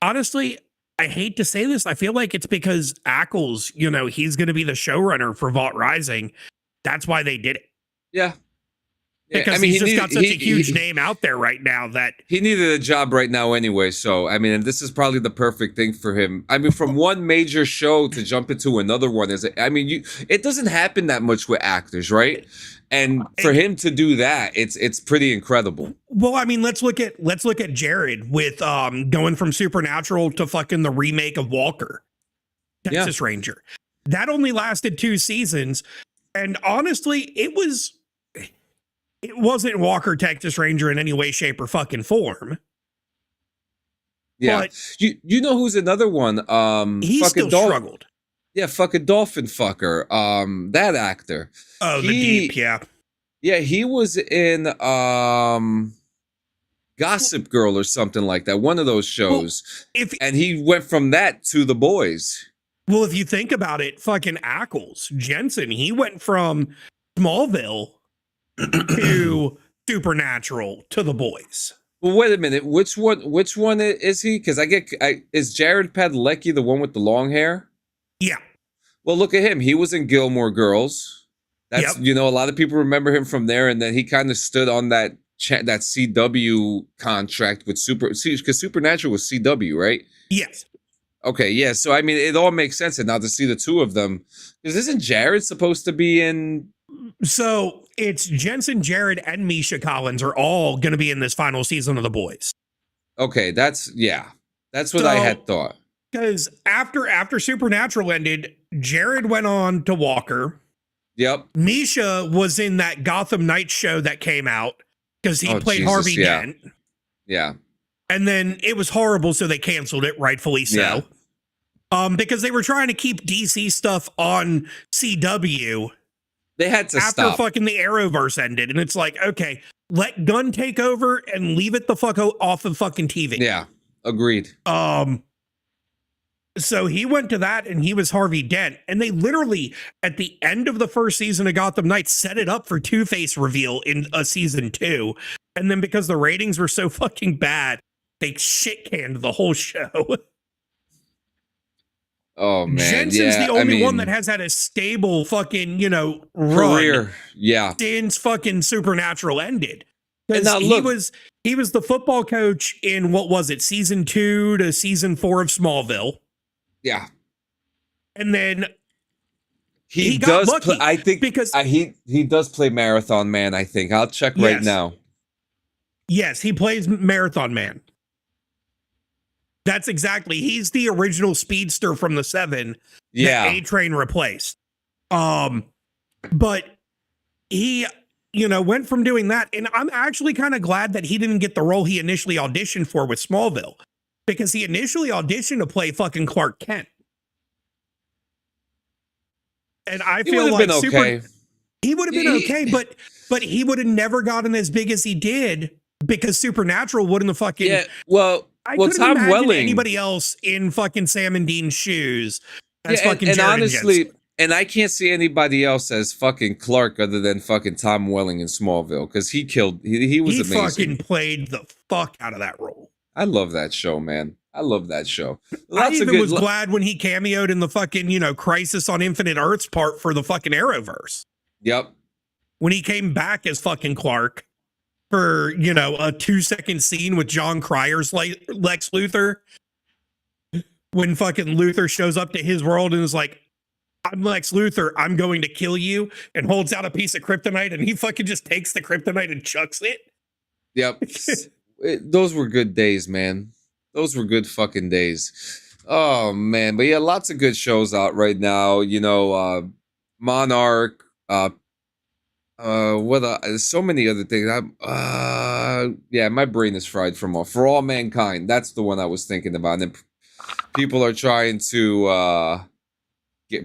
honestly, I hate to say this, I feel like it's because Ackles, you know, he's going to be the showrunner for Vought Rising. That's why they did it. Yeah. Because he's just got such a huge name out there right now that he needed a job right now anyway. So, I mean, and this is probably the perfect thing for him. I mean, from one major show to jump into another one it doesn't happen that much with actors, right? And for him to do that, it's pretty incredible. Well, I mean, let's look at Jared with going from Supernatural to fucking the remake of Walker, Texas Ranger. That only lasted 2 seasons, and honestly, it wasn't Walker Texas Ranger in any way, shape, or fucking form. Yeah, but you know who's another one? He still struggled. Yeah, fucking Dolphin fucker. That actor. Oh, the Deep, yeah. Yeah, he was in Gossip Girl or something like that. One of those shows. Well, and he went from that to The Boys. Well, if you think about it, fucking Ackles, Jensen, he went from Smallville to Supernatural to The Boys. Well, wait a minute. Which one is he? Because is Jared Padalecki the one with the long hair? Yeah. Well, look at him. He was in Gilmore Girls. That's a lot of people remember him from there, and then he kind of stood on that CW contract with because Supernatural was CW, right? Yes. Okay, yeah. So I mean, it all makes sense, and now to see the two of them, because isn't Jared supposed to be in? So it's Jensen, Jared, and Misha Collins are all going to be in this final season of The Boys. Okay, that's what I had thought. Because after Supernatural ended, Jared went on to Walker. Yep. Misha was in that Gotham Knights show that came out because he played Harvey Dent. Yeah. And then it was horrible, so they canceled it, rightfully so. Yeah. Because they were trying to keep DC stuff on CW. They had to after stop. Fucking the Arrowverse ended. And it's like, okay, let Gunn take over and leave it the fuck off of fucking TV. Yeah, agreed. So he went to that and he was Harvey Dent. And they literally, at the end of the first season of Gotham Knights, set it up for Two-Face reveal in a season 2. And then because the ratings were so fucking bad, they shit-canned the whole show. Oh, man. Jensen's the only one that has had a stable fucking, career. Run since fucking Supernatural ended. Because he was the football coach in, what was it, season 2 to season 4 of Smallville. Yeah. And then he does play, I think, because he does play Marathon Man, I think. I'll check right now. Yes, he plays Marathon Man. That's exactly. He's the original speedster from the 7 that A-Train replaced. But he, went from doing that. And I'm actually kind of glad that he didn't get the role he initially auditioned for with Smallville. Because he initially auditioned to play fucking Clark Kent. And I feel like he would have been okay, but he would have never gotten as big as he did because Supernatural wouldn't have fucking I Well, couldn't Tom imagine Welling. anybody else in fucking Sam and Dean's shoes. That's Yeah, fucking and Jared honestly, Jensen. and I can't see anybody else as fucking Clark other than fucking Tom Welling in Smallville because he killed. He was He amazing. fucking played the fuck out of that role. I love that show, man. I love that show. I Lots of even good. was glad when he cameoed in the fucking, Crisis on Infinite Earths part for the fucking Arrowverse. Yep. When he came back as fucking Clark for, a 2-second scene with John Cryer's Lex Luthor. When fucking Luthor shows up to his world and is like, I'm Lex Luthor, I'm going to kill you, and holds out a piece of kryptonite, and he fucking just takes the kryptonite and chucks it. Yep. Those were good days, man. Those were good fucking days. Oh man, but yeah, lots of good shows out right now. Monarch. There's so many other things. Yeah, my brain is fried from all. For All Mankind. That's the one I was thinking about. And people are trying to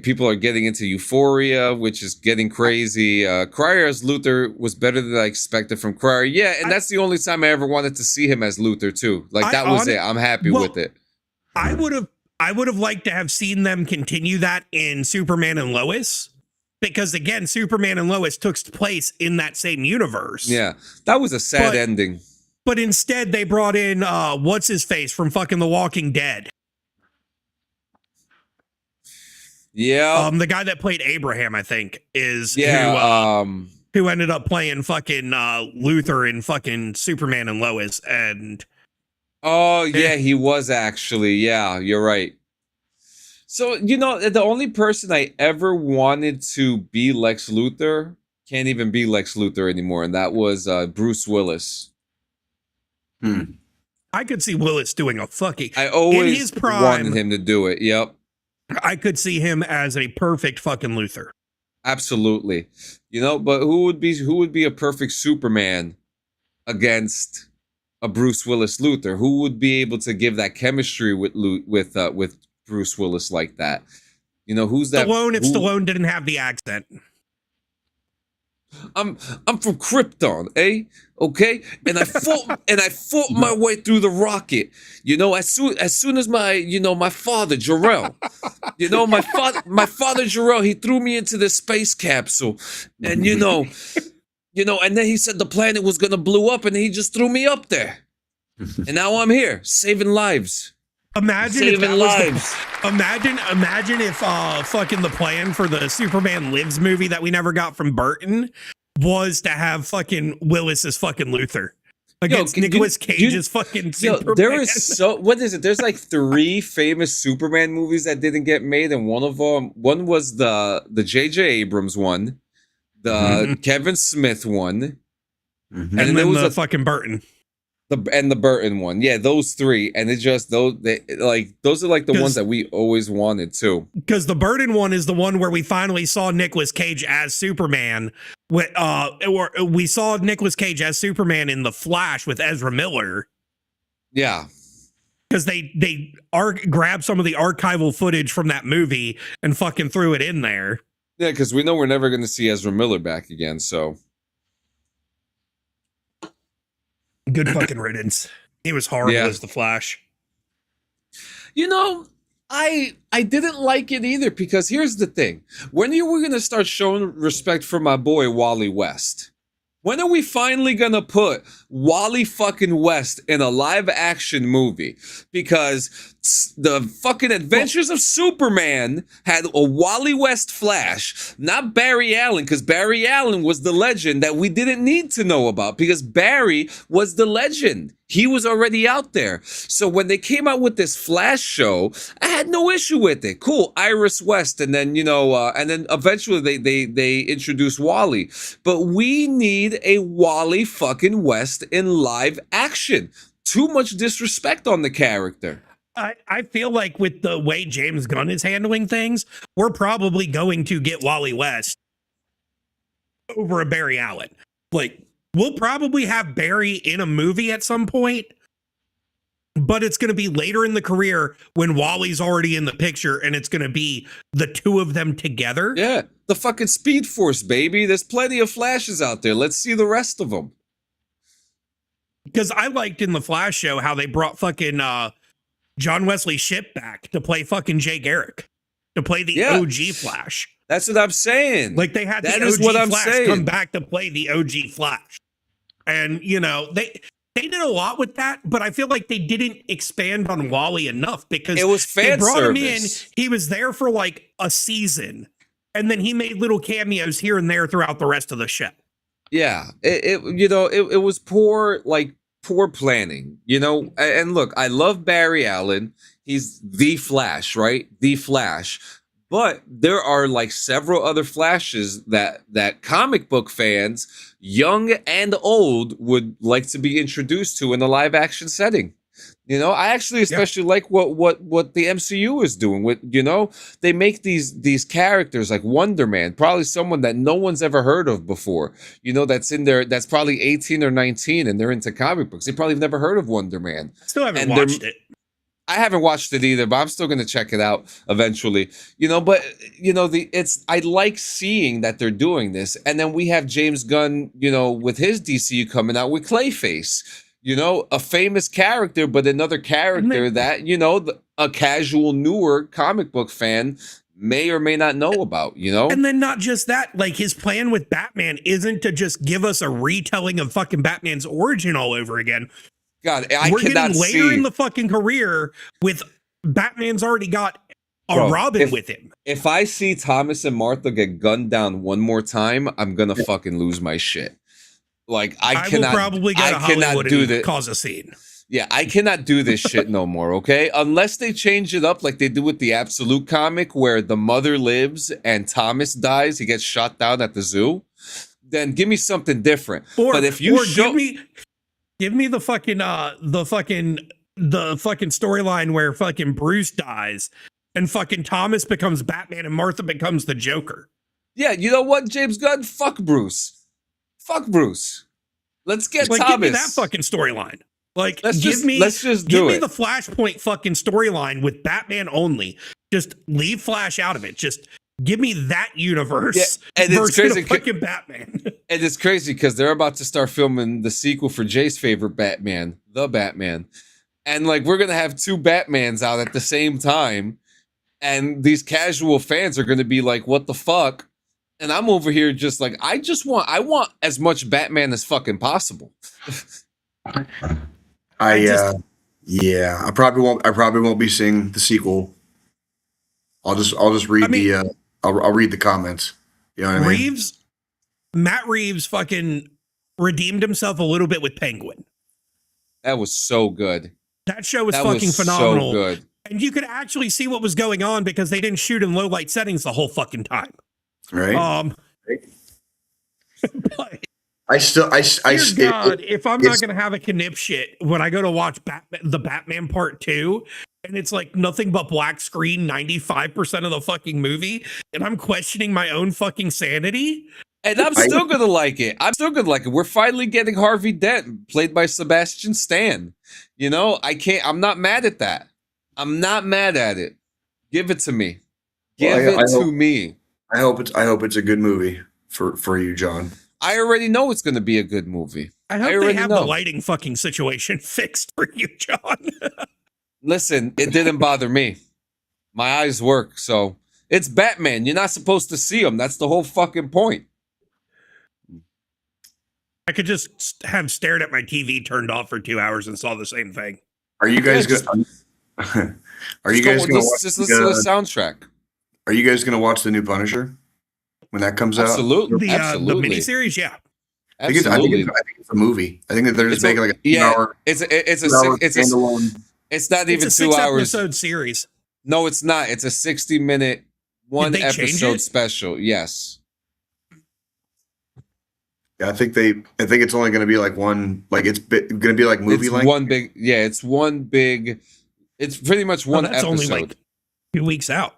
people are getting into Euphoria, which is getting crazy. Cryer as Luthor was better than I expected from Cryer. Yeah, and that's the only time I ever wanted to see him as Luthor too. Like that was it. I'm happy with it. I would have liked to have seen them continue that in Superman and Lois. Because again, Superman and Lois took place in that same universe. Yeah, that was a sad ending. But instead, they brought in what's his face from fucking The Walking Dead. Yeah, the guy that played Abraham, I think, is who ended up playing fucking Luthor in fucking Superman and Lois. And he was actually. Yeah, you're right. So, the only person I ever wanted to be Lex Luthor can't even be Lex Luthor anymore, and that was Bruce Willis. I could see Willis doing a fucking... I always in his prime, wanted him to do it, yep. I could see him as a perfect fucking Luthor. Absolutely. But who would be a perfect Superman against a Bruce Willis Luthor? Who would be able to give that chemistry with Bruce Willis like that? Who's that? Stallone, if Stallone didn't have the accent. I'm from Krypton, eh? Okay, and I fought my way through the rocket. As soon as my father Jor-El, my father Jor-El, he threw me into this space capsule, and and then he said the planet was gonna blow up, and he just threw me up there, and now I'm here saving lives. Imagine saving if lives. Imagine if fucking the plan for the Superman Lives movie that we never got from Burton was to have fucking Willis as fucking Luthor against Nicolas Cage's fucking Superman. There is what is it? There's like 3 famous Superman movies that didn't get made, and one was the J.J. Abrams one, the Kevin Smith one, and then there was the fucking Burton. The Burton one, yeah, those 3, and it's just those are like the ones that we always wanted too. Because the Burton one is the one where we finally saw Nicolas Cage as Superman. We saw Nicolas Cage as Superman in The Flash with Ezra Miller. Yeah, because they grabbed some of the archival footage from that movie and fucking threw it in there. Yeah, because we know we're never going to see Ezra Miller back again, so. Good fucking riddance. He was horrible as the Flash. I didn't like it either, because here's the thing. When are we going to start showing respect for my boy Wally West? When are we finally going to put Wally fucking West in a live action movie? Because the fucking Adventures of Superman had a Wally West Flash, not Barry Allen, because Barry Allen was the legend that we didn't need to know about, because Barry was the legend. He was already out there. So when they came out with this Flash show, I had no issue with it. Cool, Iris West, and then and then eventually they introduced Wally. But we need a Wally fucking West in live action. Too much disrespect on the character. I feel like with the way James Gunn is handling things, we're probably going to get Wally West over a Barry Allen. Like, we'll probably have Barry in a movie at some point, but it's going to be later in the career when Wally's already in the picture, and it's going to be the two of them together. Yeah, the fucking Speed Force, baby. There's plenty of Flashes out there. Let's see the rest of them. because I liked in the Flash show how they brought fucking John Wesley Shipp back to play fucking Jay Garrick, to play the OG Flash. That's what I'm saying. Like they had that the is OG what I'm Flash saying. come back to play the OG Flash. And, you know, they did a lot with that, but I feel like they didn't expand on Wally enough because it was fan they brought service. him in. He was there for like a season, and then he made little cameos here and there throughout the rest of the show. Yeah, it was poor planning, you know. And look, I love Barry Allen. He's the Flash, right? The Flash. But there are like several other Flashes that comic book fans, young and old, would like to be introduced to in a live action setting. You know, I actually especially like what the MCU is doing with, you know, they make these characters like Wonder Man, probably someone that no one's ever heard of before, you know, that's in there, that's probably 18 or 19 and they're into comic books. They probably have never heard of Wonder Man. Still haven't watched it. I haven't watched it either, but I'm still going to check it out eventually. You know, but you know, I like seeing that they're doing this. And then we have James Gunn, you know, with his DCU coming out with Clayface. You know, a famous character, but another character that, you know, a casual, newer comic book fan may or may not know about, you know? And then not just that, like his plan with Batman isn't to just give us a retelling of fucking Batman's origin all over again. God, We're getting later in the fucking career with Batman's already got a Robin with him. If I see Thomas and Martha get gunned down one more time, I'm going to fucking lose my shit. Like I cannot, will probably go to Hollywood do and cause a scene. Yeah, I cannot do this shit no more, okay? Unless they change it up like they do with the Absolute comic where the mother lives and Thomas dies, he gets shot down at the zoo, then give me something different. But if you give me the fucking storyline where fucking Bruce dies and fucking Thomas becomes Batman and Martha becomes the Joker. Yeah, you know what, James Gunn? Fuck Bruce. Fuck Bruce. Let's get Thomas. Give me that fucking storyline. Like, let's just do give me the Flashpoint fucking storyline with Batman only. Just leave Flash out of it. Just give me that universe. Yeah, and it's crazy, fucking Batman. And it's crazy because they're about to start filming the sequel for Jay's favorite Batman, The Batman, and like we're gonna have two Batmans out at the same time, and these casual fans are gonna be like, "What the fuck?" And I'm over here just like, I want as much Batman as fucking possible. I probably won't be seeing the sequel. I'll just read I'll read the comments. You know what I mean? Matt Reeves fucking redeemed himself a little bit with Penguin. That was so good. That show was fucking phenomenal. So good. And you could actually see what was going on because they didn't shoot in low light settings the whole fucking time. Right. But if I'm not gonna have a knip shit when I go to watch the Batman Part 2, and it's like nothing but black screen 95% of the fucking movie, and I'm questioning my own fucking sanity. And I'm still gonna like it. We're finally getting Harvey Dent, played by Sebastian Stan. You know, I'm not mad at that. I'm not mad at it. Give it to me. Give it to me. I hope it's a good movie for you, John. I already know it's going to be a good movie. I hope they have the lighting fucking situation fixed for you, John. Listen, it didn't bother me. My eyes work, so it's Batman. You're not supposed to see him. That's the whole fucking point. I could just have stared at my TV turned off for 2 hours and saw the same thing. Are you guys going? Are you guys going to watch? Just listen to the soundtrack. Are you guys going to watch the new Punisher when that comes out? Absolutely. The miniseries, yeah. I think it's a movie. I think that they're just making like a 2 hour. It's not even 2 hours. Episode series. No, it's not. It's a 60-minute one episode special. Yes. Yeah, I think it's only going to be like one. Like it's going to be like movie length. It's pretty much one episode. Only like 2 weeks out.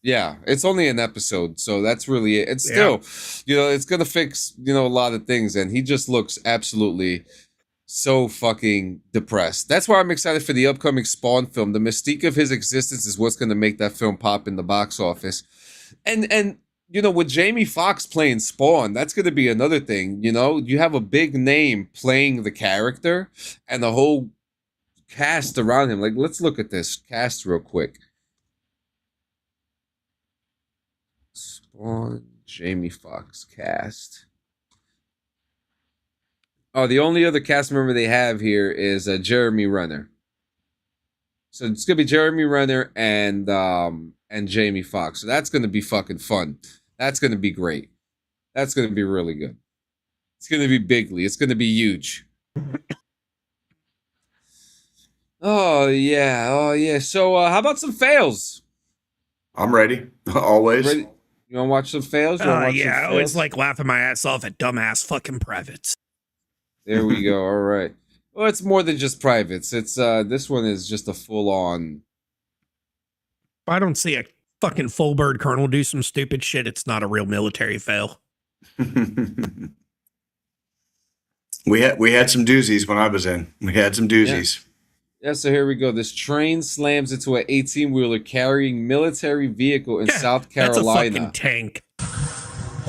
Yeah, it's only an episode, so that's really it. It's still, you know, it's gonna fix, you know, a lot of things, and he just looks absolutely so fucking depressed. That's why I'm excited for the upcoming Spawn film. The mystique of his existence is what's gonna make that film pop in the box office. And you know, with Jamie Foxx playing Spawn, that's going to be another thing. You know, you have a big name playing the character and the whole cast around him. Like, let's look at this cast real quick. Spawn, Jamie Foxx cast. Oh, the only other cast member they have here is Jeremy Renner. So it's gonna be Jeremy Renner and Jamie Foxx. So that's gonna be fucking fun. That's gonna be great. That's gonna be really good. It's gonna be bigly. It's gonna be huge. Oh yeah. So how about some fails? I'm ready. Always. Ready? You wanna watch some fails? Yeah, I always like laughing my ass off at dumbass fucking privates. There we go. All right. Well, it's more than just privates. It's this one is just a full on. If I don't see a fucking full bird colonel do some stupid shit, it's not a real military fail. We had some doozies when I was in. We had some doozies. Yeah, so here we go. This train slams into an 18-wheeler carrying military vehicle in South Carolina. That's a fucking tank.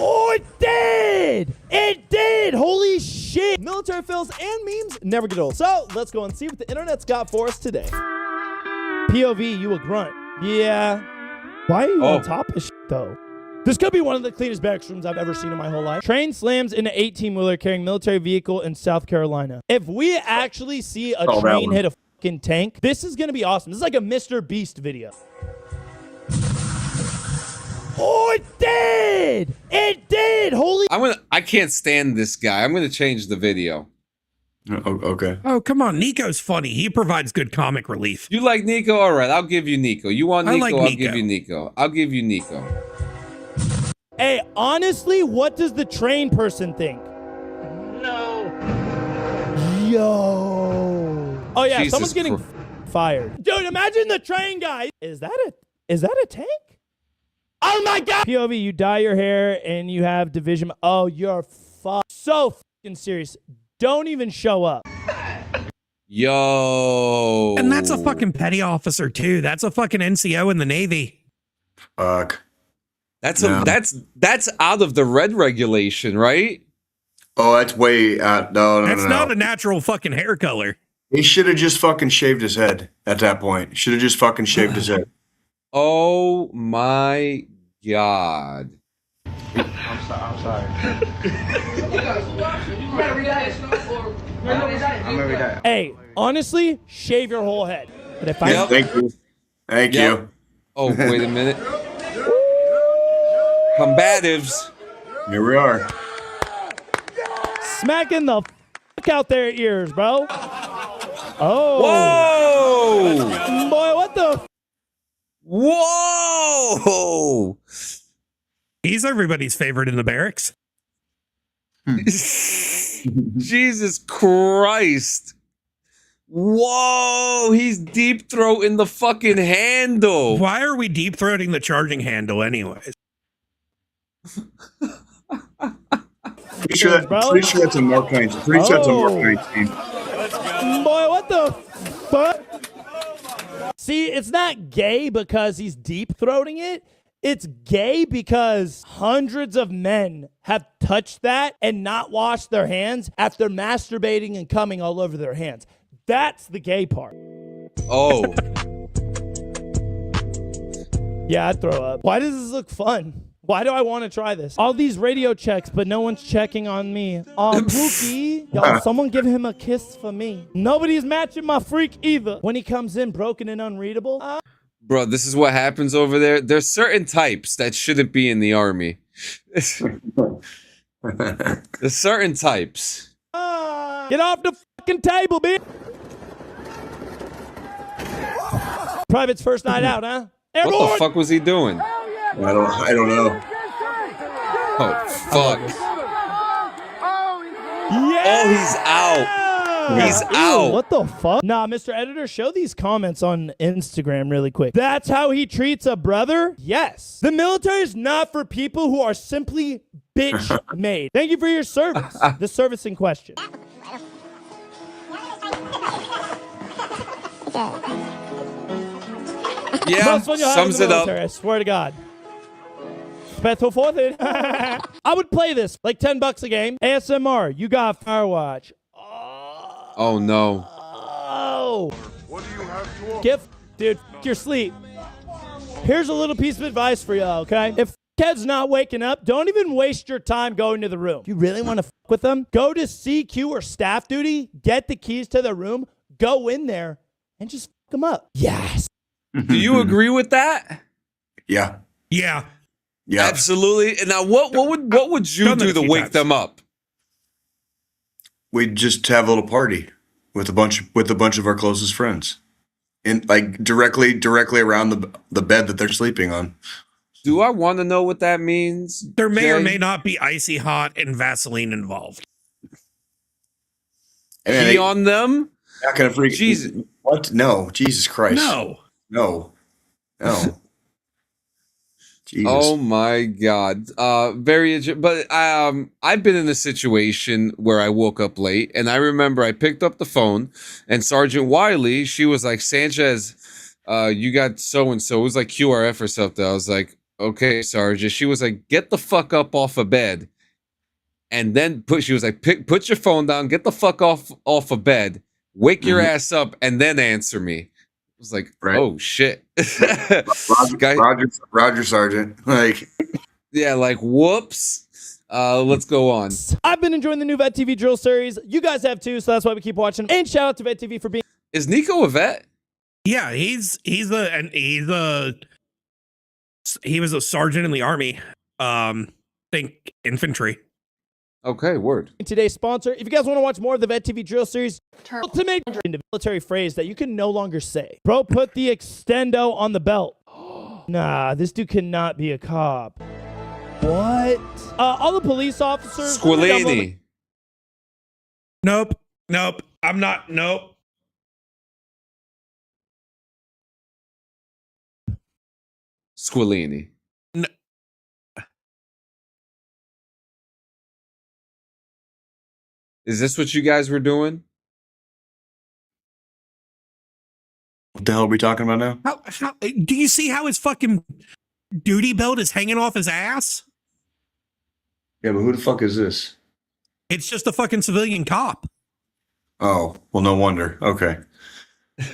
Oh, it did! It did! Holy shit! Military fails and memes never get old. So, let's go and see what the internet's got for us today. POV, you a grunt. Yeah. Why are you on top of shit, though? This could be one of the cleanest barracks rooms I've ever seen in my whole life. Train slams into 18-wheeler carrying military vehicle in South Carolina. If we actually see a train hit a fucking tank, this is gonna be awesome. This is like a Mr. Beast video. Oh, it did! It did! Holy... I can't stand this guy. I'm gonna change the video. Oh, okay. Oh, come on. Nico's funny. He provides good comic relief. You like Nico? All right, I'll give you Nico. You want Nico? Like I'll Nico. give you Nico. I'll give you Nico. Hey, honestly, what does the train person think? No. Yo. Oh, yeah, Jesus someone's getting fired. Dude, imagine the train guy. Is that a tank? Oh my God! POV, you dye your hair and you have division. Oh, you're so fucking serious. Don't even show up. Yo. And that's a fucking petty officer too. That's a fucking NCO in the Navy. Fuck. That's out of the red regulation, right? Oh, that's way out. No. That's not a natural fucking hair color. He should have just fucking shaved his head at that point. Should have just fucking shaved his head. Oh my God. I'm sorry. Hey, honestly, shave your whole head. But if I Thank you. Thank you. Oh, wait a minute. Combatives. Here we are. smacking the fuck out their ears, bro. Oh. Whoa! Boy, what the? Whoa! He's everybody's favorite in the barracks. Jesus Christ. Whoa, he's deep throating the fucking handle. Why are we deep throating the charging handle anyways? Pretty sure that's a Mark 9. Pretty sure that's a Mark 19. Boy, what the fuck? See, it's not gay because he's deep throating it. It's gay because hundreds of men have touched that and not washed their hands after masturbating and coming all over their hands. That's the gay part. Oh. Yeah, I'd throw up. Why does this look fun? Why do I want to try this? All these radio checks, but no one's checking on me. Oh, Pookie. Y'all, someone give him a kiss for me. Nobody's matching my freak either. When he comes in broken and unreadable. Bro, this is what happens over there. There's certain types that shouldn't be in the army. There's certain types. Get off the fucking table, bitch. Private's first night out, huh? Airborne! What the fuck was he doing? I don't know. Oh, fuck. Yeah! Oh, he's out. He's out. What the fuck? Nah, Mr. Editor, show these comments on Instagram really quick. That's how he treats a brother? Yes. The military is not for people who are simply bitch made. Thank you for your service. The service in question. Yeah, Most fun you'll have in sums the it up. military, I swear to God. Special forfeit. I would play this like $10 a game. ASMR. You got Firewatch. Oh no. Oh. What do you have to dude, your sleep. Here's a little piece of advice for y'all, okay? If kid's not waking up, don't even waste your time going to the room. If you really want to fuck with them, go to CQ or staff duty, get the keys to the room, go in there, and just fuck them up. Yes. Do you agree with that? Yeah. Yeah. Yeah. Absolutely. And now what would you do to wake them up? We'd just have a little party with a bunch of our closest friends. In like directly around the bed that they're sleeping on. Do I want to know what that means? There may Jay? or may not be icy hot and Vaseline involved. Pee on them? Not gonna freak. Jesus. What? No. Jesus Christ. No. Jesus. Oh my God. But I've been in a situation where I woke up late, and I remember I picked up the phone, and Sergeant Wiley, she was like, Sanchez, you got so-and-so. It was like QRF or something. I was like, okay, Sergeant. She was like, get the fuck up off of bed. And then she was like, put your phone down, get the fuck off of bed, wake your ass up, and then answer me. I was like, oh shit. Roger Sergeant. Like, yeah, like whoops. Let's go on. I've been enjoying the new Vet TV drill series. You guys have too, so that's why we keep watching. And shout out to Vet TV for being. Is Nico a vet? Yeah, he was a sergeant in the army. Think infantry. Okay, word. Today's sponsor. If you guys want to watch more of the Vet TV drill series, ultimate into military phrase that you can no longer say. Bro, put the extendo on the belt. Nah, this dude cannot be a cop. What? All the police officers. Squilini. Nope. I'm not. Nope. Squilini. No. Is this what you guys were doing? what the hell are we talking about now? How do you see how his fucking duty belt is hanging off his ass? Yeah, but who the fuck is this? It's just a fucking civilian cop. Oh, well, no wonder. Okay.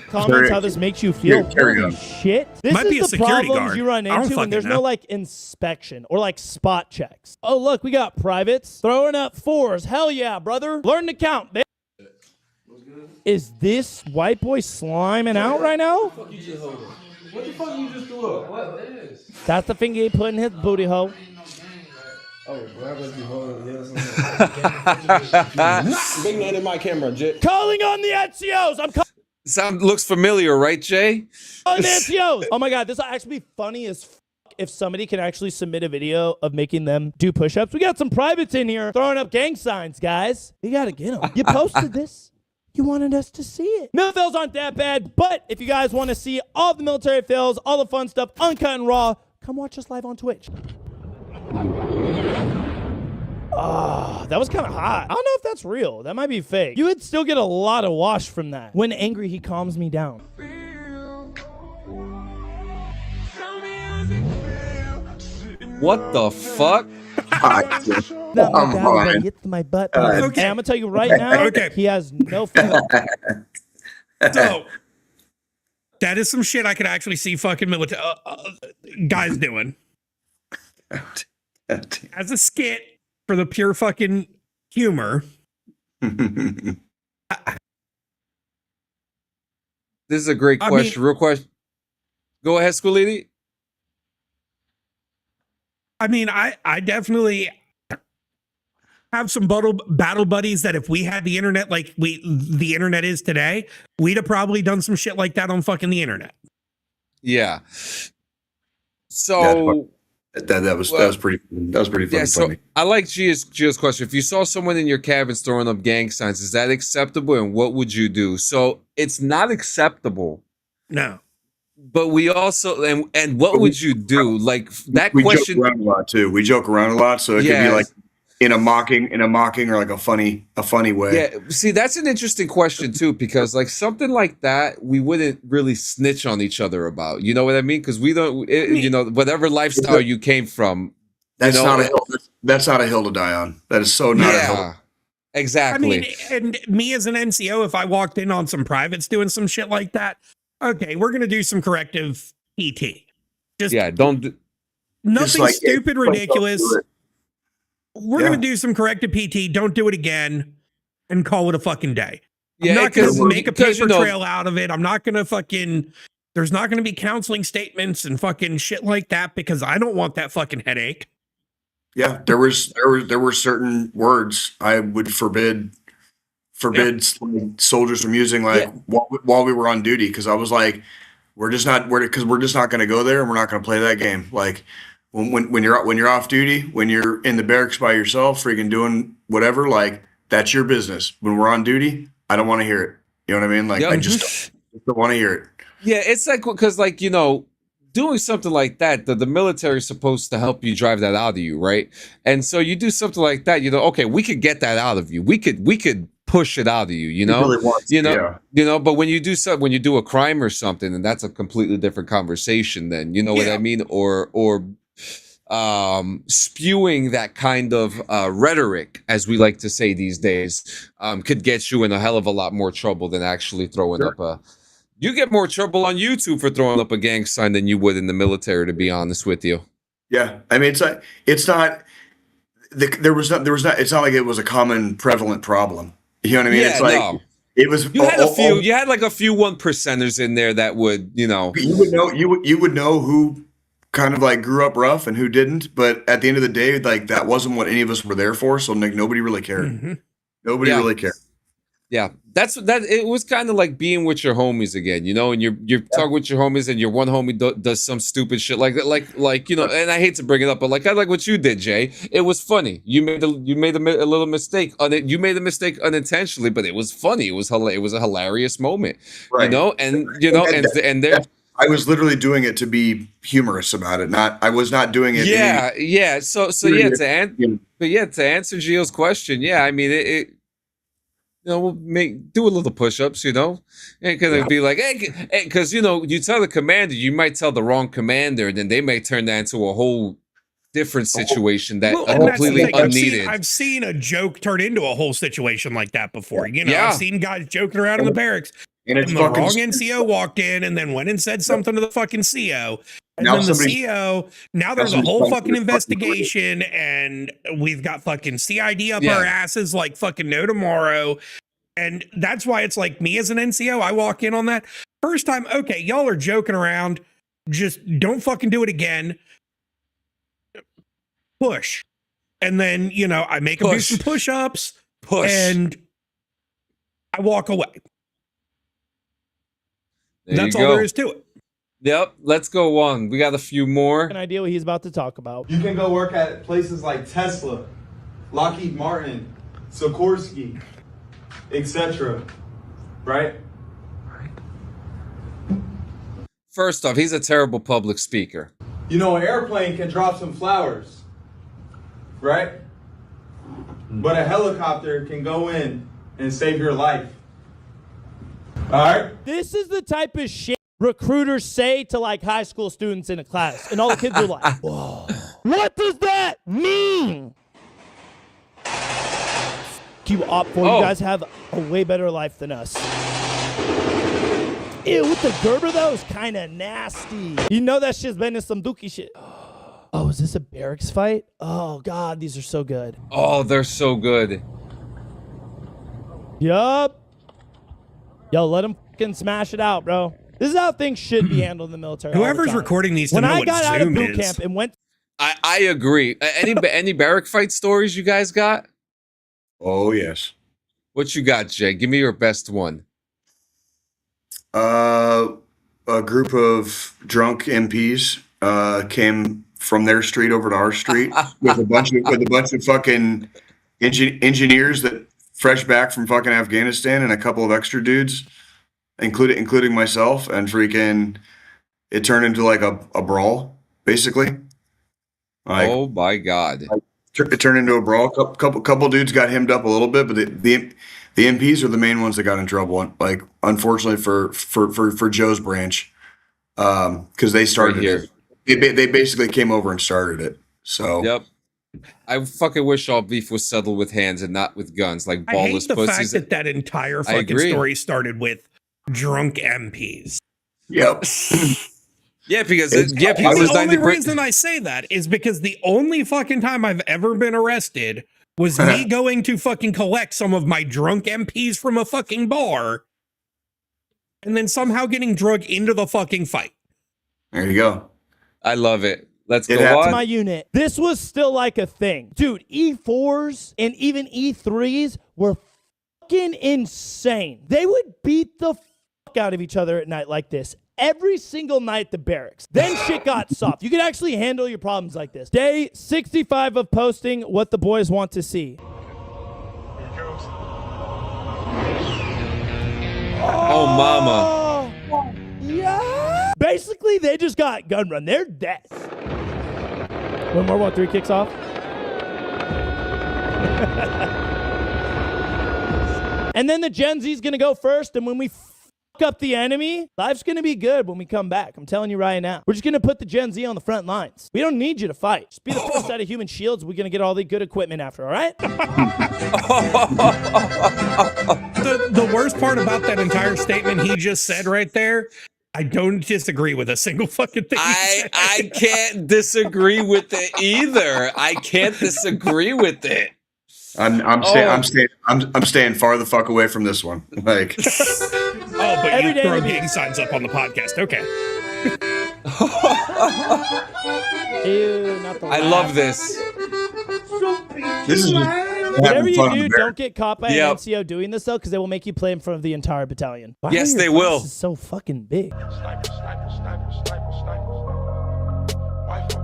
Comments how this makes you feel. Carry on. Shit. This Might be a is the security problems guard. you run I don't into when fucking there's know. no like inspection or like spot checks. Oh, look, we got privates throwing up fours. Hell yeah, brother. Learn to count. Is this white boy sliming out right now? What the fuck you just threw up? What is? That's the finger he put in his booty hole. Oh, bro, I must be holding this. Bring that in my camera, Jit. Calling on the NCOs. I'm calling Looks familiar, right, Jay? on the NCOs. Oh my God, this will actually be funny as fuck if somebody can actually submit a video of making them do push-ups. We got some privates in here throwing up gang signs, guys. You gotta get them. You posted this. You wanted us to see it. Mil fails aren't that bad, but if you guys want to see all the military fails, all the fun stuff, uncut and raw, come watch us live on Twitch. That was kind of hot. I don't know if that's real. That might be fake. You would still get a lot of wash from that. When angry, he calms me down. What the fuck? Not my dad, but hits my butt. Okay. Hey, I'm gonna tell you right now, Okay. he has no feeling. So that is some shit I could actually see fucking military guys doing as a skit for the pure fucking humor. This is a great question. Real question. Go ahead, Squilini. I mean, I definitely have some battle buddies that if we had the internet like the internet is today, we'd have probably done some shit like that on fucking the internet. Yeah. So that was pretty funny. yeah. So I like Gio's question. If you saw someone in your cabins throwing up gang signs, is that acceptable? And what would you do? So it's not acceptable. No. But we also and what would you do? Like that we question. joke around a lot too. We joke around a lot, so it could be like in a mocking or like a funny way. Yeah, see, that's an interesting question too, because like something like that, we wouldn't really snitch on each other about. You know what I mean? Because we don't, you know, whatever lifestyle you came from, That's You know, not a hill. That's not a hill to die on. That is so not a hill. yeah, exactly. I mean, and me as an NCO, if I walked in on some privates doing some shit like that, okay, we're gonna do some corrective PT. Just yeah, don't. Do, nothing like, stupid, don't ridiculous. do it. We're Yeah. gonna do some corrective PT. Don't do it again, and call it a fucking day. yeah, I'm not gonna 'cause- make a 'cause, paper trail out of it. I'm not gonna fucking. There's not gonna be counseling statements and fucking shit like that because I don't want that fucking headache. Yeah, there were certain words I would forbid soldiers from using while we were on duty, because I was like, we're just not going to go there, and we're not going to play that game. Like when you're off duty, when you're in the barracks by yourself, freaking doing whatever, like that's your business. When we're on duty, I don't want to hear it. You know what I mean? Like Yep. I just don't want to hear it. Yeah, it's like because like doing something like that, the military is supposed to help you drive that out of you, right? And so you do something like that, okay, we could get that out of you. We could push it out of you, Really wants, but when you do a crime or something, and that's a completely different conversation then, you know what I mean? Or spewing that kind of rhetoric, as we like to say these days, could get you in a hell of a lot more trouble than actually throwing up a. You get more trouble on YouTube for throwing up a gang sign than you would in the military, to be honest with you. Yeah, I mean, it's not like it was a common prevalent problem. You know what I mean? Yeah, it's like no. it was. You had a few. You had like a few 1%ers in there that would, You would know who kind of like grew up rough and who didn't. But at the end of the day, like that wasn't what any of us were there for. So like nobody really cared. Mm-hmm. Nobody really cared. Yeah, it was kind of like being with your homies again, and you're talking with your homies, and your one homie does some stupid shit like that, like and I hate to bring it up, but like I like what you did, Jay. It was funny. You made a little mistake on it. You made a mistake unintentionally, but it was funny. It was a hilarious moment, right. and there. I was literally doing it to be humorous about it. I was not doing it. Yeah. So to answer Gio's question, yeah, I mean it we'll do a little push-ups, and kind be like, hey, because you tell the commander, you might tell the wrong commander, and then they may turn that into a whole different situation completely unneeded. I've seen a joke turn into a whole situation like that before. Yeah. I've seen guys joking around in the barracks, and the wrong NCO walked in and then went and said something to the fucking CO. And then the CO, now there's a whole fucking investigation, and we've got fucking CID up our asses like fucking no tomorrow. And that's why it's like me as an NCO, I walk in on that first time. Okay, y'all are joking around. Just don't fucking do it again. Push. And then, I make them do some push-ups. And I walk away. That's all there is to it. Yep, let's go on. We got a few more. An idea what he's about to talk about. You can go work at places like Tesla, Lockheed Martin, Sikorsky, etc. Right? First off, he's a terrible public speaker. An airplane can drop some flowers, right? But a helicopter can go in and save your life. All right? This is the type of shit recruiters say to like high school students in a class, and all the kids are like, whoa, what does that mean? You opt for. You guys have a way better life than us. Ew, with the Gerber though, is kind of nasty. That shit's been in some dookie shit. Oh, is this a barracks fight? Oh god, these are so good. Oh, they're so good. Yup. Yo, let them fucking smash it out, bro. This is how things should be handled in the military. Whoever's recording these, when I got out of boot camp and went. I agree. Any barrack fight stories you guys got? Oh yes. What you got, Jay? Give me your best one. A group of drunk MPs came from their street over to our street with a bunch of fucking engineers that fresh back from fucking Afghanistan and a couple of extra dudes, including myself, and freaking it turned into like a brawl basically. Like, oh my god! It turned into a brawl. Couple dudes got hemmed up a little bit, but the MPs are the main ones that got in trouble. Like, unfortunately for Joe's branch, because they started it. They basically came over and started it. So yep. I fucking wish all beef was settled with hands and not with guns, like I hate ballless the pussies. fact that entire I fucking agree. story started with drunk MPs. Yep. Yeah, because It's- people The was only 90%. reason I say that is because the only fucking time I've ever been arrested was me going to fucking collect some of my drunk MPs from a fucking bar and then somehow getting drugged into the fucking fight. There you go. I love it. Let's It go happened. on. My unit. This was still like a thing. Dude, E4s and even E3s were fucking insane. They would beat the fuck out of each other at night like this. Every single night at the barracks. Then shit got soft. You could actually handle your problems like this. Day 65 of posting what the boys want to see. Oh, mama. Oh, yeah. Basically, they just got gun run. They're dead. When World War III kicks off. And then the Gen Z's going to go first, and when we up the enemy, life's gonna be good when we come back. I'm telling you right now. We're just gonna put the Gen Z on the front lines. We don't need you to fight. Just be the first set of human shields. We're gonna get all the good equipment after, all right? The worst part about that entire statement he just said right there, I don't disagree with a single fucking thing. he said. I can't disagree with it either. I can't disagree with it. I'm staying far the fuck away from this one. Like, Oh, but Every you day throw they be- gang signs up on the podcast. Okay. Ew, not the I laugh. love this. this is Whatever having you fun do, on the bear. don't get caught by Yep. an NCO doing this, though, because they will make you play in front of the entire battalion. Why Yes, are your they will. glasses so fucking big?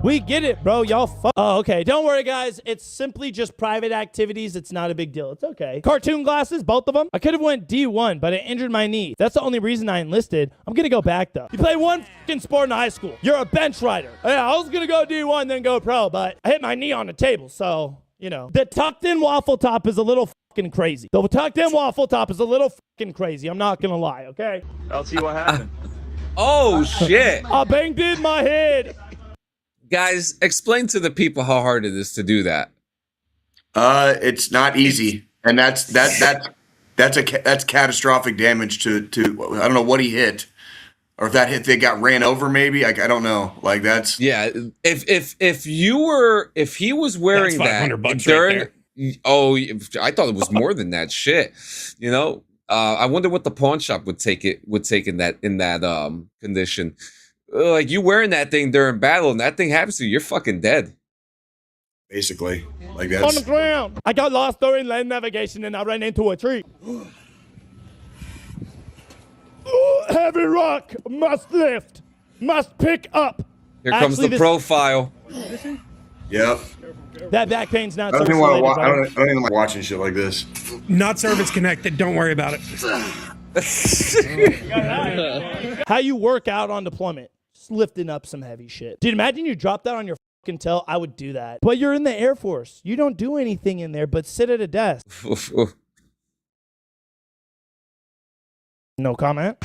We get it, bro. Y'all Oh, okay. Don't worry, guys. It's simply just private activities. It's not a big deal. It's okay. Cartoon glasses, both of them. I could have went D1, but I injured my knee. That's the only reason I enlisted. I'm going to go back, though. You play one fucking sport in high school. You're a bench rider. Yeah, I was going to go D1, then go pro, but I hit my knee on the table, so, you know. The tucked-in waffle top is a little fucking crazy. The tucked-in waffle top is a little fucking crazy. I'm not going to lie, okay? I'll see what happened. Oh, shit. I banged in my head. Guys, explain to the people how hard it is to do that. It's not easy, and that's catastrophic damage to I don't know what he hit, or if that hit they got ran over maybe. I don't know. Like that's Yeah, if he was wearing That's that $500 right during, there. oh, I thought it was more than that shit. You know, I wonder what the pawn shop would take in that condition. Like you wearing that thing during battle, and that thing happens to you, you're fucking dead. basically like On that's the ground. I got lost during land navigation and I ran into a tree. Heavy rock must lift, must pick up. Here comes Actually, the profile. yep. That back pain's not I don't so even want to related, watch. brother. I don't even like watching shit like this. Not service connected. Don't worry about it. How you work out on deployment. Just lifting up some heavy shit. Dude, imagine you drop that on your fucking tail. I would do that. But you're in the Air Force. You don't do anything in there but sit at a desk. No comment.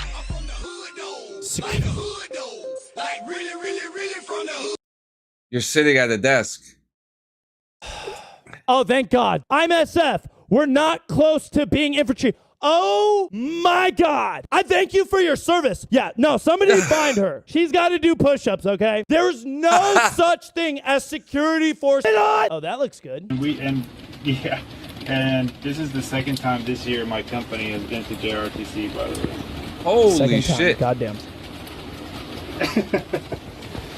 You're sitting at a desk. Oh, thank God. I'm SF. We're not close to being infantry. Oh my God. I thank you for your service. Yeah, no, somebody find her. She's got to do push-ups, okay? There's no such thing as security force. Oh, that looks good. And this is the second time this year my company has been to JRTC, by the way. Holy Second time. shit. Goddamn.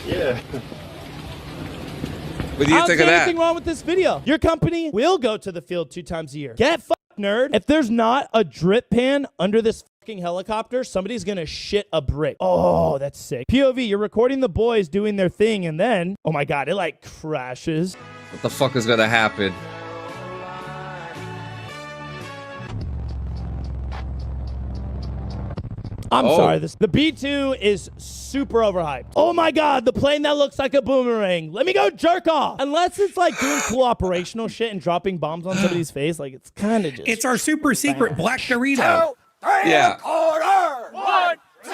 Yeah. What do you I don't think see of that? anything wrong with this video. Your company will go to the field 2 times a year. Get fucked, nerd. If there's not a drip pan under this fucking helicopter, somebody's gonna shit a brick. Oh, that's sick. POV, you're recording the boys doing their thing, and then, oh my God, it like crashes. What the fuck is gonna happen? I'm Oh. sorry, the B2 is super overhyped. Oh my God, the plane that looks like a boomerang. Let me go jerk off. Unless it's like doing cool operational shit and dropping bombs on somebody's face, like it's kind of just. It's our super secret black Dorito. Yeah. Quarter. 1, 2, 3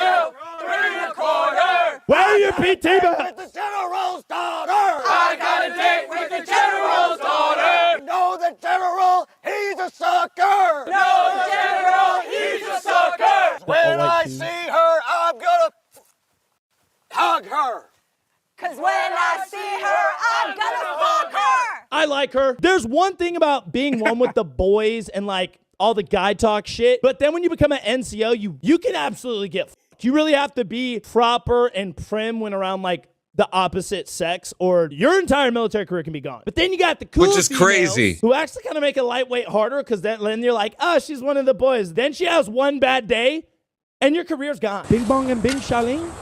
1/4. Where are your PT? With the general's daughter. I got a date with the general's daughter. No, the general, he's a sucker. No, the general, he's a sucker. When I see her, I'm gonna hug her. Cause when I see her, I'm gonna fuck her. I like her. There's one thing about being one with the boys and like all the guy talk shit, but then when you become an NCO, you can absolutely get fucked. You really have to be proper and prim when around like the opposite sex, or your entire military career can be gone. But then you got the cool Which is crazy. who actually kind of make it lightweight harder, because then you're like, oh, she's one of the boys. Then she has one bad day, and your career's gone. Bing bong and bing shaling.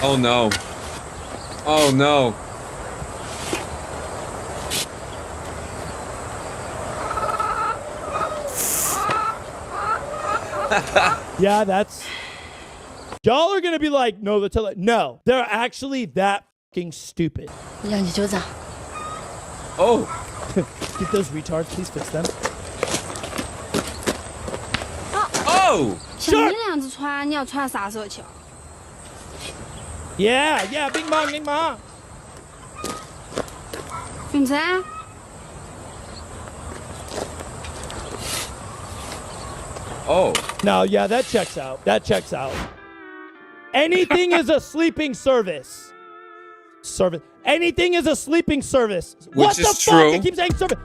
Oh no. Oh no. Yeah, that's... Y'all are gonna be like, no, no, they're actually that fucking stupid. Oh. Get those retards, please fix them. Oh. Sure. 你那样子穿，你要穿啥时候去？ Yeah, bing bong, bing bong. 永成， Oh. No, yeah, that checks out. That checks out. Anything is a sleeping service. Anything is a sleeping service. What Which the is fuck? true. I keep saying service.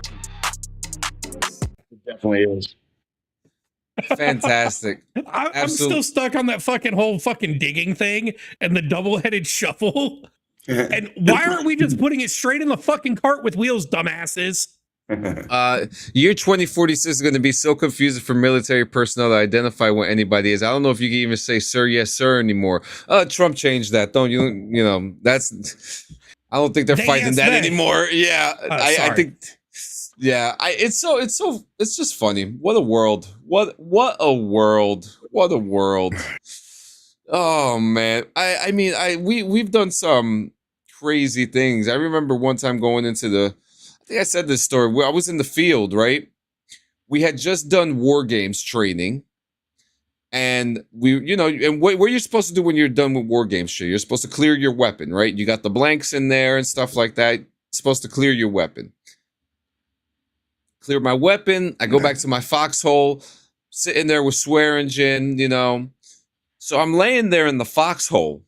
It definitely is. Fantastic. I'm still stuck on that fucking whole fucking digging thing and the double-headed shovel. And why aren't we just putting it straight in the fucking cart with wheels, dumbasses? Year 2046 is going to be so confusing for military personnel to identify what anybody is. I don't know if you can even say sir, yes, sir anymore. Trump changed that. Don't you? You know, that's, I don't think they're fighting that anymore. Yeah. I think, yeah, it's just funny. What a world. What a world. What a world. Oh man. I mean, we've done some crazy things. I remember one time going into I think I said this story where I was in the field, right? We had just done war games training, and what you're supposed to do when you're done with war games training, you're supposed to clear your weapon, right? You got the blanks in there and stuff like that. You're supposed to clear your weapon. Clear my weapon. I go back to my foxhole, sitting there with Swearingen, So I'm laying there in the foxhole,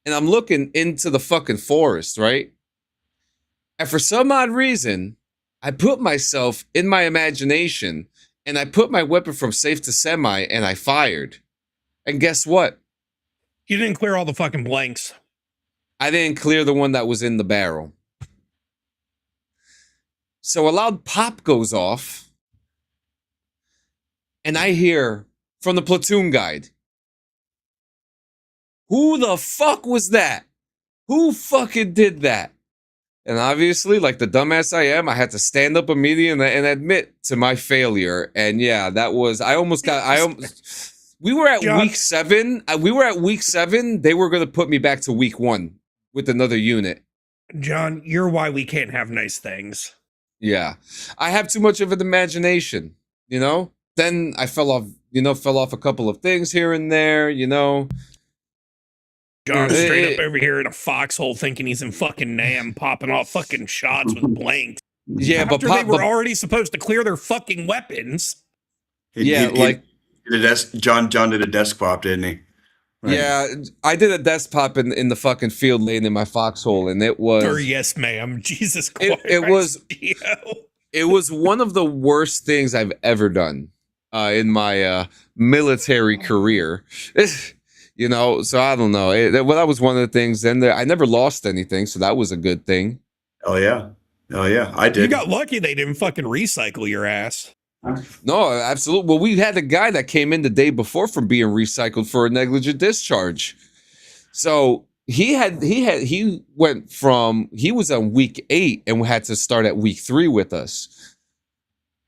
and I'm looking into the fucking forest, right? And for some odd reason, I put myself in my imagination, and I put my weapon from safe to semi, and I fired. And guess what? You didn't clear all the fucking blanks. I didn't clear the one that was in the barrel. So a loud pop goes off, and I hear from the platoon guide, who the fuck was that? Who fucking did that? And obviously, like the dumbass I am, I had to stand up immediately and admit to my failure. And yeah, that was, we were at week 7. We were at week 7. They were going to put me back to week 1 with another unit. John, you're why we can't have nice things. Yeah. I have too much of an imagination, Then I fell off a couple of things here and there, John straight up over here in a foxhole thinking he's in fucking Nam, popping off fucking shots with blanks. Yeah, After they were already supposed to clear their fucking weapons. John did a desk pop, didn't he? Right. Yeah, I did a desk pop in the fucking field laying in my foxhole, and it was... Or yes, ma'am. Jesus Christ. It was one of the worst things I've ever done in my military career. So I don't know. That was one of the things. Then I never lost anything, so that was a good thing. Oh yeah, I did. You got lucky they didn't fucking recycle your ass. No, absolutely. Well, we had a guy that came in the day before from being recycled for a negligent discharge. So he was on week 8 and had to start at week 3 with us.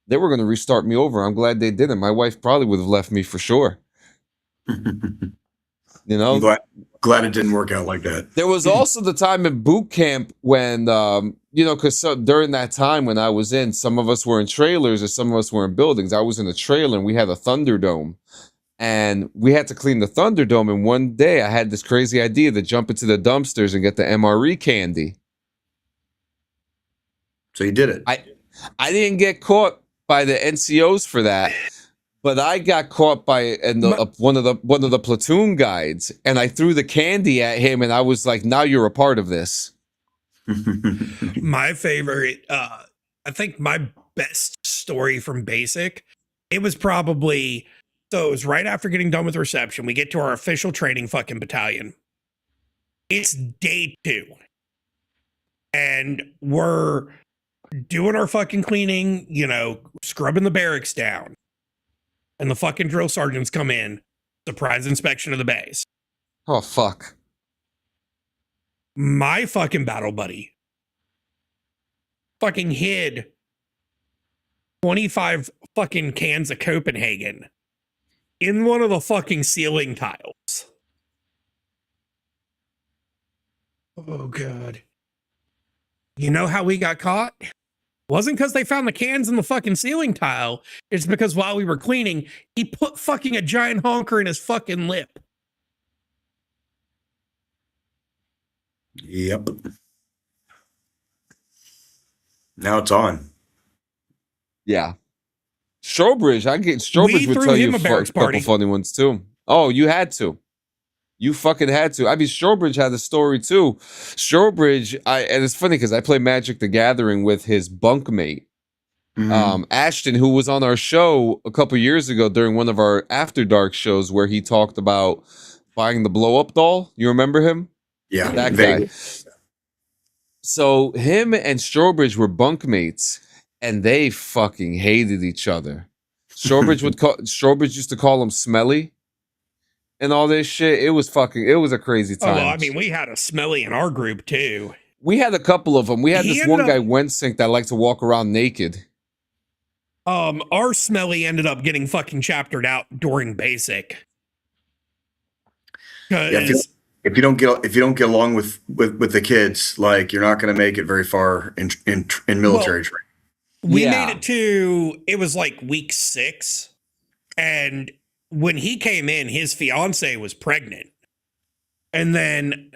They were going to restart me over. I'm glad they didn't. My wife probably would have left me for sure. I'm glad it didn't work out like that. There was also the time in boot camp when, because during that time when I was in, some of us were in trailers or some of us were in buildings. I was in a trailer and we had a Thunderdome. And we had to clean the Thunderdome. And one day I had this crazy idea to jump into the dumpsters and get the MRE candy. So you did it. I didn't get caught by the NCOs for that, but I got caught by one of the platoon guides, and I threw the candy at him, and I was like, "Now you're a part of this." My favorite, I think my best story from basic, it was probably, so it was right after getting done with reception. We get to our official training fucking battalion. It's day 2. And we're doing our fucking cleaning, you know, scrubbing the barracks down. And the fucking drill sergeants come in, surprise inspection of the base. Oh, fuck. My fucking battle buddy fucking hid 25 fucking cans of Copenhagen in one of the fucking ceiling tiles. Oh, God. You know how we got caught? Wasn't because they found the cans in the fucking ceiling tile. It's because while we were cleaning, he put fucking a giant honker in his fucking lip. Yep. Now it's on. Yeah. Strobridge, Strobridge would tell you a couple funny ones too. Oh, you had to. You fucking had to. I mean, Strobridge had a story too. Strobridge, and it's funny because I play Magic the Gathering with his bunkmate, Ashton, who was on our show a couple years ago during one of our After Dark shows where he talked about buying the blow-up doll. You remember him? Yeah, that guy. So him and Strobridge were bunkmates, and they fucking hated each other. Strobridge used to call him Smelly. And all this shit, it was a crazy time. Oh, I mean, we had a Smelly in our group too. We had a couple of them. We had this one guy, Wensink, that liked to walk around naked. Our Smelly ended up getting fucking chaptered out during basic. Yeah, if you don't get along with the kids, like you're not going to make it very far in military training. We made it to, it was like week 6, and when he came in, his fiance was pregnant. And then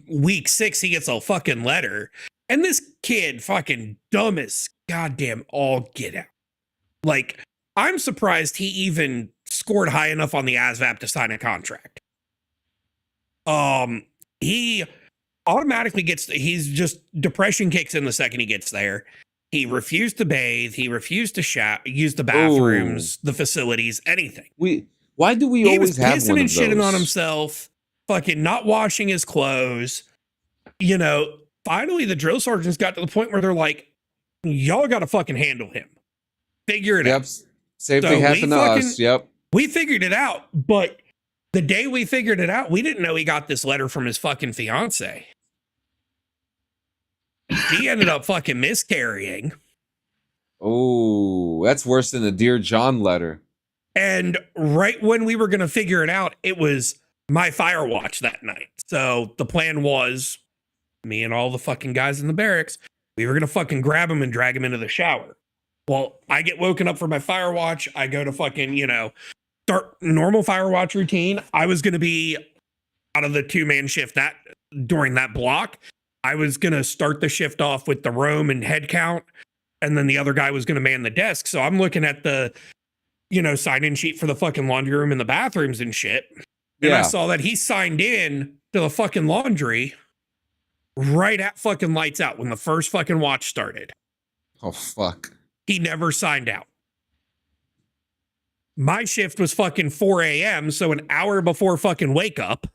week 6, he gets a fucking letter. And this kid fucking dumb as goddamn all get out. Like, I'm surprised he even scored high enough on the ASVAB to sign a contract. He automatically he's just, depression kicks in the second he gets there. He refused to bathe. He refused to use the bathrooms, the facilities, anything. Why do we always have one of those? He was pissing and shitting on himself, fucking not washing his clothes. You know, finally the drill sergeants got to the point where they're like, y'all got to fucking handle him. Figure it out. Same thing happened to us. Yep. We figured it out, but the day we figured it out, we didn't know he got this letter from his fucking fiance. He ended up fucking miscarrying. Oh, that's worse than the Dear John letter. And right when we were going to figure it out, it was my fire watch that night. So the plan was, me and all the fucking guys in the barracks, we were going to fucking grab him and drag him into the shower. Well, I get woken up for my fire watch. I go to fucking, start normal fire watch routine. I was going to be out of the 2-man shift during that block. I was going to start the shift off with the roam and head count, and then the other guy was going to man the desk. So I'm looking at the, sign-in sheet for the fucking laundry room and the bathrooms and shit. And I saw that he signed in to the fucking laundry right at fucking lights out when the first fucking watch started. Oh, fuck. He never signed out. My shift was fucking 4 a.m., so an hour before fucking wake up.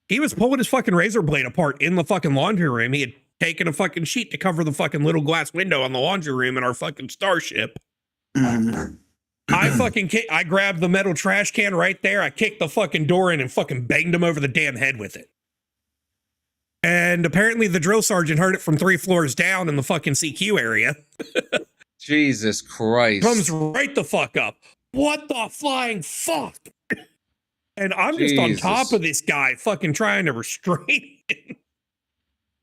He was pulling his fucking razor blade apart in the fucking laundry room. He had taken a fucking sheet to cover the fucking little glass window on the laundry room in our fucking starship. I grabbed the metal trash can right there. I kicked the fucking door in and fucking banged him over the damn head with it. And apparently the drill sergeant heard it from 3 floors down in the fucking CQ area. Jesus Christ. Comes right the fuck up. What the flying fuck? And I'm just on top of this guy fucking trying to restrain him.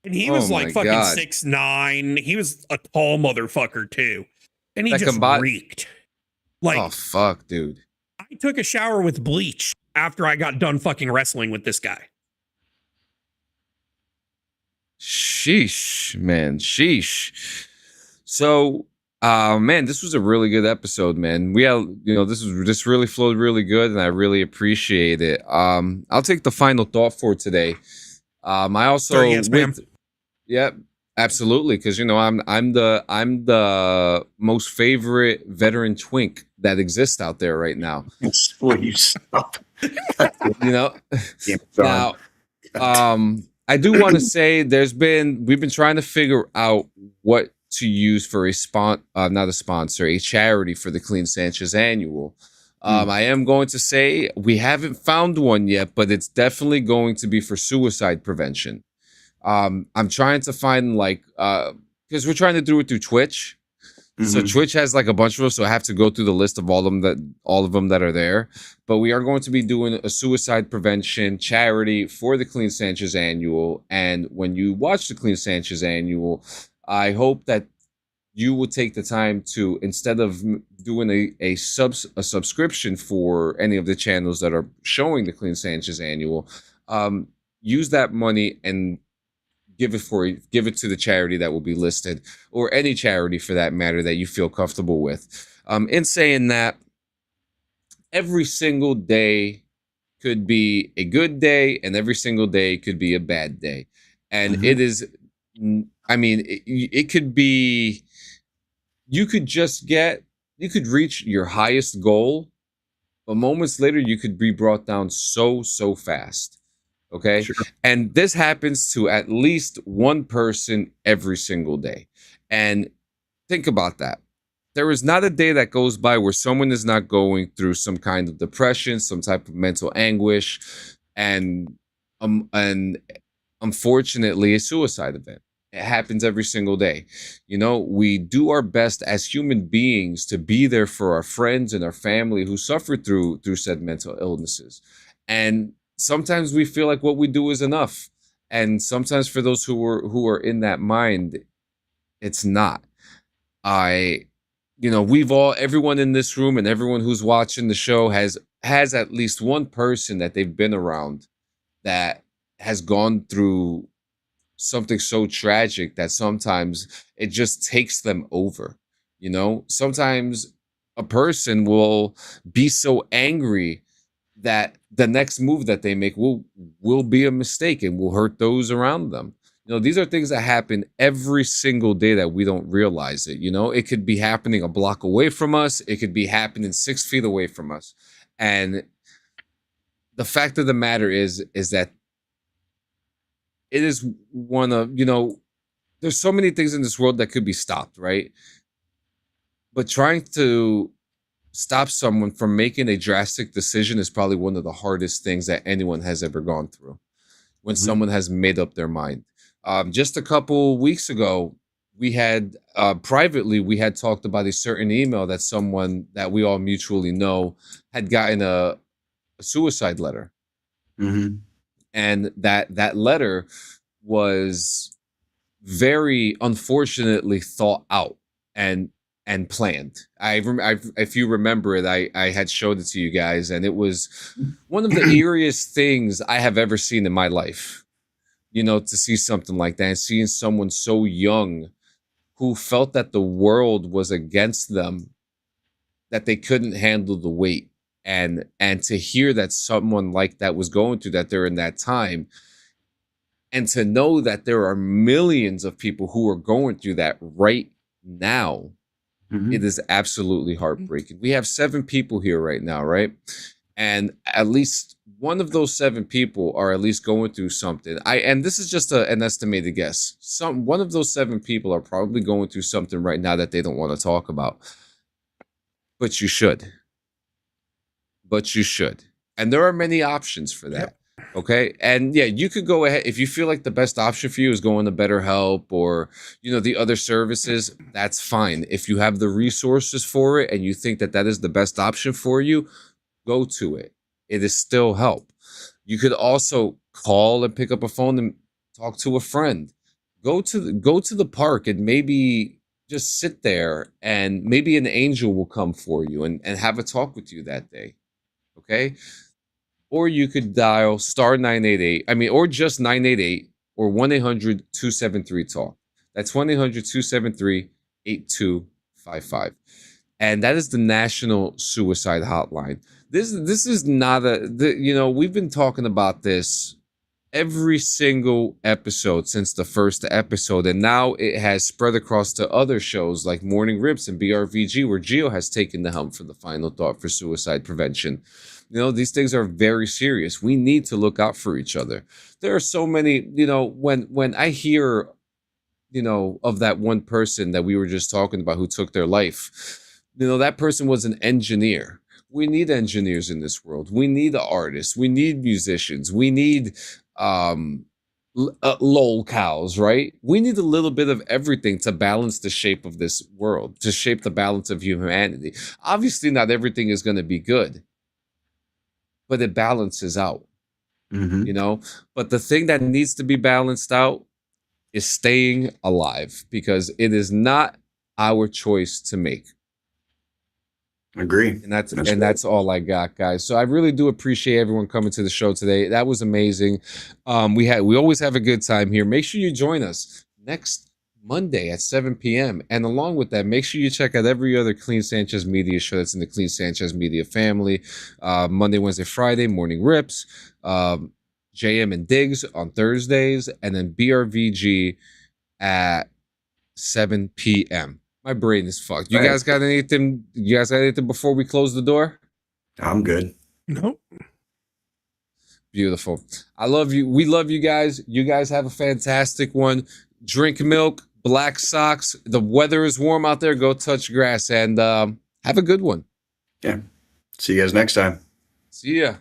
And he was like fucking 6'9". He was a tall motherfucker too. and he That just reeked. Like, oh fuck, dude. I took a shower with bleach after I got done fucking wrestling with this guy. Sheesh, man. Sheesh. So, man, this was a really good episode, man. We have, this really flowed really good, and I really appreciate it. I'll take the final thought for today. I also, Sorry, yes, ma'am. Yep, absolutely, because I'm the most favorite veteran twink that exists out there right now. Please stop. Now, I do want to say we've been trying to figure out what to use for a charity for the Clean Sanchez Annual. I am going to say we haven't found one yet, but it's definitely going to be for suicide prevention. I'm trying to find because we're trying to do it through Twitch. So Twitch has like a bunch of them, so I have to go through the list of all of them that are there. But we are going to be doing a suicide prevention charity for the Clean Sanchez Annual. And when you watch the Clean Sanchez Annual, I hope that you will take the time to, instead of doing a subscription for any of the channels that are showing the Clean Sanchez Annual, use that money and give it to the charity that will be listed, or any charity for that matter that you feel comfortable with. In saying that, every single day could be a good day, and every single day could be a bad day. And it is, it could be, you could reach your highest goal, but moments later you could be brought down so fast. Okay. Sure. And this happens to at least one person every single day. And think about that. There is not a day that goes by where someone is not going through some kind of depression, some type of mental anguish, and unfortunately a suicide event. It happens every single day. We do our best as human beings to be there for our friends and our family who suffer through said mental illnesses. And sometimes we feel like what we do is enough. And sometimes for those who are in that mind, it's not. Everyone in this room and everyone who's watching the show has at least one person that they've been around that has gone through something so tragic that sometimes it just takes them over. Sometimes a person will be so angry that the next move that they make will be a mistake and will hurt those around them. These are things that happen every single day that we don't realize it. It could be happening a block away from us. It could be happening 6 feet away from us. And the fact of the matter is that it is one of, there's so many things in this world that could be stopped, right? But trying to stop someone from making a drastic decision is probably one of the hardest things that anyone has ever gone through when someone has made up their mind. Just a couple weeks ago, we had privately, we had talked about a certain email that someone that we all mutually know had gotten a suicide letter. And that letter was very unfortunately thought out and planned. If you remember it, I had showed it to you guys, and it was one of the eeriest things I have ever seen in my life. To see something like that, and seeing someone so young who felt that the world was against them, that they couldn't handle the weight, and to hear that someone like that was going through that during that time, and to know that there are millions of people who are going through that right now. It is absolutely heartbreaking. We have 7 people here right now, right? And at least one of those 7 people are at least going through something. And this is just an estimated guess. One of those 7 people are probably going through something right now that they don't want to talk about. But you should. And there are many options for that. Okay. And yeah, you could go ahead. If you feel like the best option for you is going to BetterHelp or, the other services, that's fine. If you have the resources for it and you think that is the best option for you, go to it. It is still help. You could also call and pick up a phone and talk to a friend. Go to the park and maybe just sit there and maybe an angel will come for you and have a talk with you that day. Okay. Or you could dial star 988. Or just 988 or 1-800-273-TALK. That's 1-800-273-8255. And that is the National Suicide Hotline. This is not we've been talking about this every single episode since the first episode, and now it has spread across to other shows like Morning Rips and BRVG, where Gio has taken the helm for the final thought for suicide prevention. These things are very serious. We need to look out for each other. There are so many, when I hear, of that one person that we were just talking about who took their life, that person was an engineer. We need engineers in this world. We need artists. We need musicians. We need lol cows, right? We need a little bit of everything to balance the shape of this world, to shape the balance of humanity. Obviously, not everything is going to be good, but it balances out, But the thing that needs to be balanced out is staying alive, because it is not our choice to make. Agree. And that's all I got, guys. So I really do appreciate everyone coming to the show today. That was amazing. We always have a good time here. Make sure you join us next Monday at 7 p.m. And along with that, make sure you check out every other Clean Sanchez Media show that's in the Clean Sanchez Media family. Monday, Wednesday, Friday, Morning Rips, JM and Diggs on Thursdays, and then BRVG at 7 p.m. My brain is fucked. You guys got anything? You guys got anything before we close the door? I'm good. Nope. Beautiful. I love you. We love you guys. You guys have a fantastic one. Drink milk, black socks. The weather is warm out there. Go touch grass and have a good one. Yeah. See you guys next time. See ya.